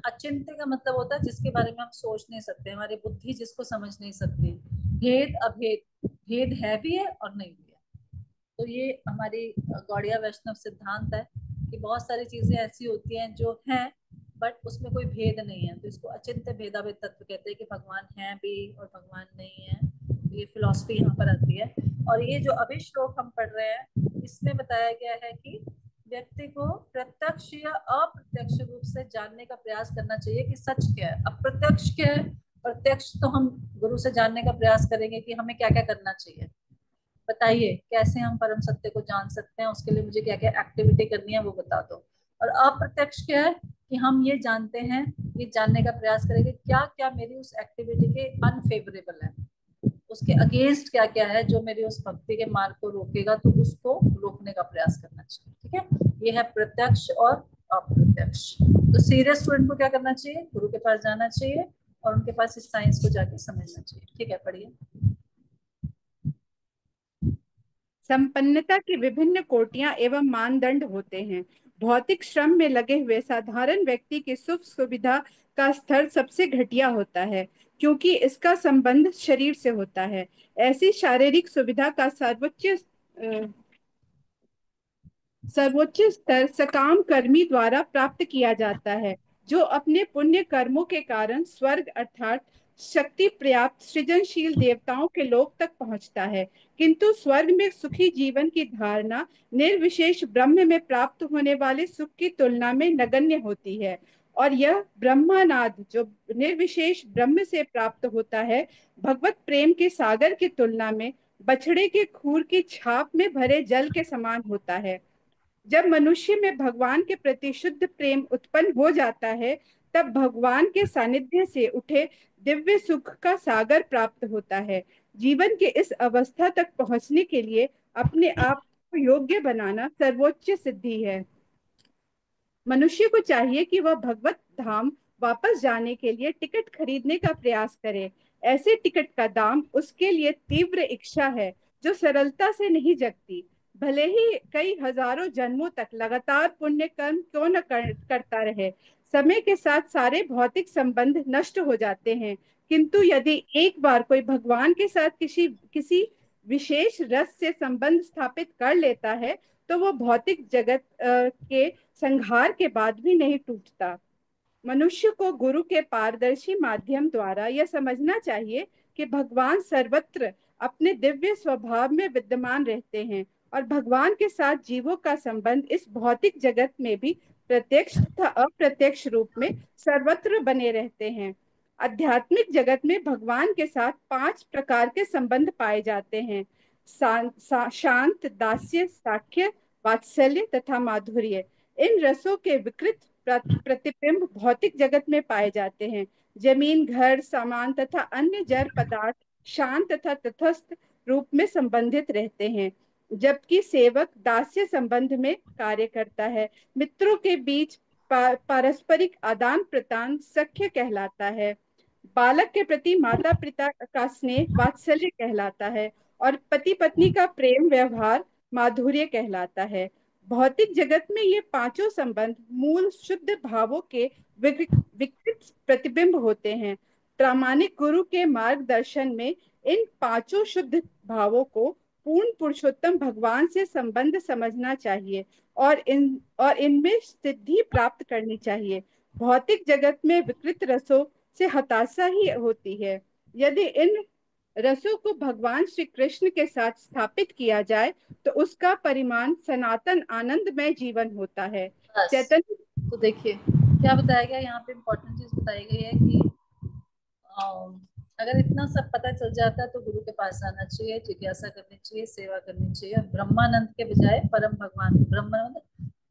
अचिंत्य का मतलब होता है जिसके बारे में हम सोच नहीं सकते, हमारी बुद्धि जिसको समझ नहीं सकती। भेद अभेद, भेद है भी है और नहीं भी है। तो ये हमारी गौड़िया वैष्णव सिद्धांत है कि बहुत सारी चीजें ऐसी होती हैं जो हैं बट उसमें कोई भेद नहीं है, तो इसको अचिंत्य भेदाभेद तत्व कहते हैं कि भगवान है भी और भगवान नहीं है। तो ये फिलॉसफी यहाँ पर आती है। और ये जो अभी श्लोक हम पढ़ रहे हैं इसमें बताया गया है कि व्यक्ति को प्रत्यक्ष या अप्रत्यक्ष रूप से जानने का प्रयास करना चाहिए कि सच क्या है, अप्रत्यक्ष क्या है। प्रत्यक्ष तो हम गुरु से जानने का प्रयास करेंगे कि हमें क्या क्या करना चाहिए, बताइए कैसे हम परम सत्य को जान सकते हैं, उसके लिए मुझे क्या क्या एक्टिविटी करनी है वो बता दो। और अप्रत्यक्ष क्या है कि हम ये जानते हैं, ये जानने का प्रयास करेंगे क्या क्या मेरी उस एक्टिविटी के अनफेवरेबल है, उसके अगेंस्ट क्या क्या है जो मेरी उस भक्ति के मार्ग को रोकेगा, तो उसको रोकने का प्रयास करना चाहिए। ठीक है, ये है प्रत्यक्ष और अप्रत्यक्ष। तो सीरियस स्टूडेंट को क्या करना चाहिए, गुरु के पास जाना चाहिए और उनके पास इस साइंस को जाके समझना चाहिए। ठीक है, पढ़िए। संपन्नता की विभिन्न कोटियां एवं मानदंड होते हैं। भौतिक श्रम में लगे हुए साधारण व्यक्ति की सुख सुविधा का स्तर सबसे घटिया होता है, क्योंकि इसका संबंध शरीर से होता है। ऐसी शारीरिक सुविधा का सर्वोच्च स्तर सकाम कर्मी द्वारा प्राप्त किया जाता है, जो अपने पुण्य कर्मों के कारण स्वर्ग अर्थात शक्ति पर्याप्त सृजनशील देवताओं के लोक तक पहुंचता है। किंतु स्वर्ग में सुखी जीवन की धारणा निर्विशेष ब्रह्म में प्राप्त होने वाले सुख की तुलना में नगण्य होती है, और यह ब्रह्मानाद जो निर्विशेष ब्रह्म से प्राप्त होता है, भगवत प्रेम के सागर की तुलना में बछड़े के खूर की छाप में भरे जल के समान होता है। जब मनुष्य में भगवान के प्रति शुद्ध प्रेम उत्पन्न हो जाता है, तब भगवान के सानिध्य से उठे दिव्य सुख का सागर प्राप्त होता है। जीवन के इस अवस्था तक पहुंचने के लिए अपने आप को योग्य बनाना सर्वोच्च सिद्धि है। मनुष्य को चाहिए कि वह भगवत धाम वापस जाने के लिए टिकट खरीदने का प्रयास करे। ऐसे टिकट का दाम उसके लिए तीव्र इच्छा है जो सरलता से नहीं जगती। भले ही कई हजारों जन्मों तक लगातार पुण्य कर्म क्यों न करता रहे, समय के साथ सारे भौतिक संबंध नष्ट हो जाते हैं। किंतु यदि एक बार कोई भगवान के साथ किसी किसी विशेष रस से संबंध स्थापित कर लेता है तो वो भौतिक जगत के संहार के बाद भी नहीं टूटता। मनुष्य को गुरु के पारदर्शी माध्यम द्वारा यह समझना चाहिए कि भगवान सर्वत्र अपने दिव्य स्वभाव में विद्यमान रहते हैं और भगवान के साथ जीवों का संबंध इस भौतिक जगत में भी प्रत्यक्ष तथा अप्रत्यक्ष रूप में सर्वत्र बने रहते हैं। आध्यात्मिक जगत में भगवान के साथ 5 प्रकार के संबंध पाए जाते हैं: शांत, दास्य, साख्य, वात्सल्य तथा माधुर्य। इन रसों के विकृत प्रतिबिंब भौतिक जगत में पाए जाते हैं। जमीन, घर, सामान तथा अन्य जड़ पदार्थ शांत तथा तटस्थ रूप में संबंधित रहते हैं, जबकि सेवक दास्य संबंध में कार्य करता है। मित्रों के बीच पारस्परिक आदान प्रदान सख्य कहलाता है। बालक के प्रति माता पिता का स्नेह वात्सल्य कहलाता है और पति पत्नी का प्रेम व्यवहार माधुर्य कहलाता है। भौतिक जगत में ये पांचों संबंध मूल शुद्ध भावों के विकृत प्रतिबिंब होते हैं। प्रामाणिक गुरु के मार्गदर्शन में इन पांचों शुद्ध भावों को पूर्ण पुरुषोत्तम भगवान से संबंध समझना चाहिए और इनमें सिद्धि प्राप्त करनी चाहिए। भौतिक जगत में विकृत रसों से हताशा ही होती है। यदि इन रसों को भगवान श्री कृष्ण के साथ स्थापित किया जाए तो उसका परिमाण सनातन आनंदमय जीवन होता है। चैतन्य तो देखिए क्या बताया गया यहाँ पे, इम्पोर्टेंट चीज बताई गई है कि अगर इतना सब पता चल जाता है तो गुरु के पास जाना चाहिए, जिज्ञासा करनी चाहिए, सेवा करनी चाहिए। ब्रह्मानंद के बजाय परम भगवान, ब्रह्मानंद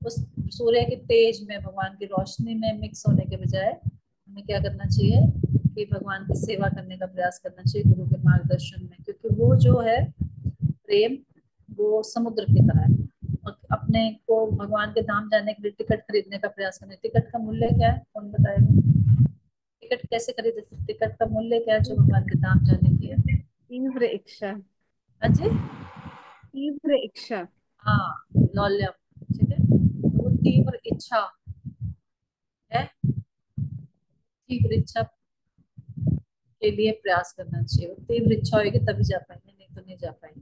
उस सूर्य के तेज में, भगवान की रोशनी में मिक्स होने के बजाय हमें क्या करना चाहिए कि भगवान की सेवा करने का प्रयास करना चाहिए गुरु के मार्गदर्शन में, क्योंकि वो जो है प्रेम वो समुद्र की तरह है। और अपने को भगवान के धाम जाने के लिए टिकट खरीदने का प्रयास करना। टिकट का मूल्य क्या है, कौन बताएगा? टिकट कैसे खरीदे? टिकट का मूल्य क्या है जो भगवान के धाम जाने की है? तीव्र इच्छा। अच्छा, तीव्र इच्छा, हाँ, लौल्यम, ठीक है। वो तीव्र इच्छा है, तीव्र इच्छा के लिए प्रयास करना चाहिए। तीव्र इच्छा होगी तभी जा पाएंगे, नहीं तो नहीं जा पाएंगे।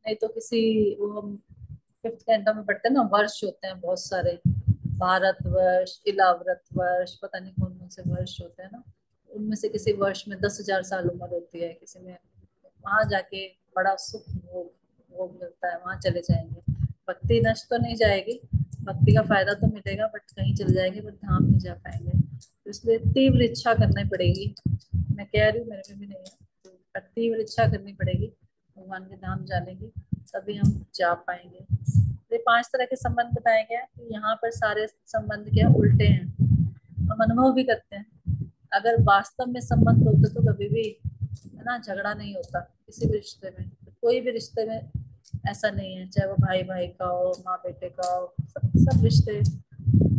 नहीं तो किसी, वो हम 5th कैंटो में पढ़ते हैं ना, वर्ष होते हैं बहुत सारे, भारत वर्ष, इलाव्रत वर्ष, पता नहीं कौन कौन से वर्ष होते हैं ना, उनमें से किसी वर्ष में 10,000 साल उम्र होती है, किसी में वहां जाके बड़ा सुख भोग मिलता है, वहां चले जाएंगे। भक्ति नष्ट तो नहीं जाएगी, भक्ति का फायदा तो मिलेगा, बट कहीं चले जाएंगे, बट धाम नहीं जा पाएंगे। तो इसलिए तीव्र इच्छा करनी पड़ेगी। मैं कह रही हूँ मेरे में भी नहीं है, पर तीव्र इच्छा करनी पड़ेगी भगवान के धाम जाने की, तभी हम जा पाएंगे। ये 5 तरह के संबंध बताए गए हैं। यहाँ पर सारे संबंध क्या उल्टे हैं, हम अनुभव भी करते हैं। अगर वास्तव में संबंध होते तो कभी भी, है ना, झगड़ा नहीं होता किसी भी रिश्ते में। कोई भी रिश्ते में ऐसा नहीं है, चाहे वो भाई भाई का हो, माँ बेटे का हो, सब रिश्ते, है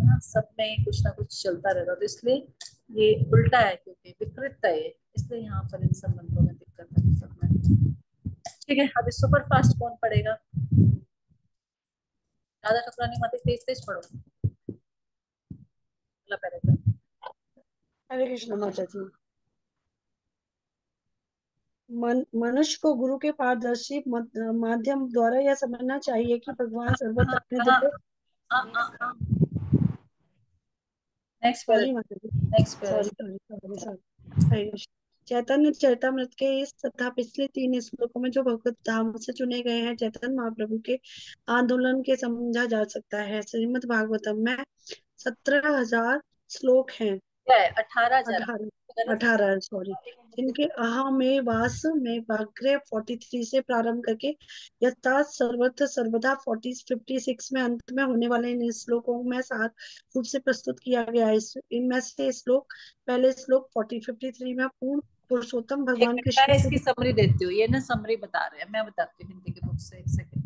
ना, सब में कुछ ना कुछ चलता रहता। तो इसलिए ये उल्टा है, क्योंकि विकृत है ये, इसलिए यहाँ पर इन संबंधों में दिक्कत है सब में। ठीक है, अभी सुपर फास्ट कौन पढ़ेगा? राधा ठकुरानी माता, तेज तेज पढ़ो। हरे कृष्ण माता जी। मनुष्य को गुरु के पारदर्शी माध्यम द्वारा यह समझना चाहिए कि भगवान सर्वत्र अपने दिव्य, चैतन्य चरितमृत के इस तथा पिछले 3 श्लोकों में जो भगवत धाम से चुने गए हैं चैतन्य महाप्रभु के आंदोलन के समझा जा सकता है। श्रीमद् भागवतम में 17,000 श्लोक हैं, 18 सॉरी, जिनके अहमे वास में भाग्य 43 से प्रारंभ करके यथा सर्वत्र सर्वदा 56 में अंत में होने वाले इन श्लोकों में सार रूप से प्रस्तुत किया गया है। इनमें से श्लोक, पहले श्लोक 53 में पूर्ण पुरुषोत्तम भगवान कृष्ण, इसकी समरी देती हूँ, ये ना समरी बता रहे हैं, मैं बताती हूँ हिंदी के बुक से, एक सेकंड।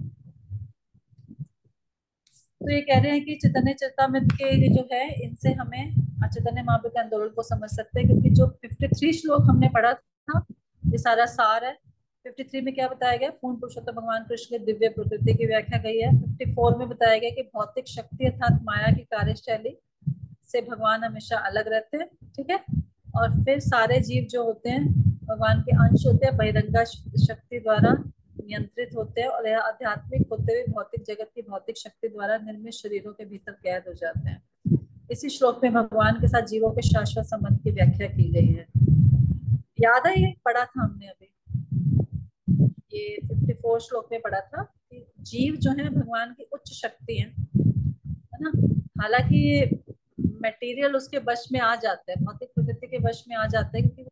तो ये कह रहे हैं कि चैतन्य चरितमृत के जो है, इनसे हमें चैतन्य महाप्रभु के आंदोलन को समझ सकते हैं, क्योंकि जो 53 श्लोक हमने पढ़ा था ये सारा सार है। 53 में क्या बताया गया? पूर्ण पुरुषोत्तम भगवान कृष्ण की दिव्य प्रकृति की व्याख्या गई है। 54 में बताया गया कि भौतिक शक्ति अर्थात माया की कार्यशैली से भगवान हमेशा अलग रहते हैं, ठीक है। और फिर सारे जीव जो होते हैं भगवान के अंश होते हैं, बहिरंगा शक्ति द्वारा नियंत्रित होते हैं और यह आध्यात्मिक होते हुए भौतिक जगत की भौतिक शक्ति द्वारा निर्मित शरीरों के भीतर कैद हो जाते हैं। इसी श्लोक में भगवान के साथ जीवों के शाश्वत संबंध की व्याख्या की गई है। याद है ये पढ़ा था हमने अभी, ये 54 श्लोक में पढ़ा था कि जीव जो है भगवान की उच्च शक्ति है ना। हालांकि ये मटेरियल उसके वश में आ जाता है, भौतिक प्रकृति के वश में आ जाता है, क्योंकि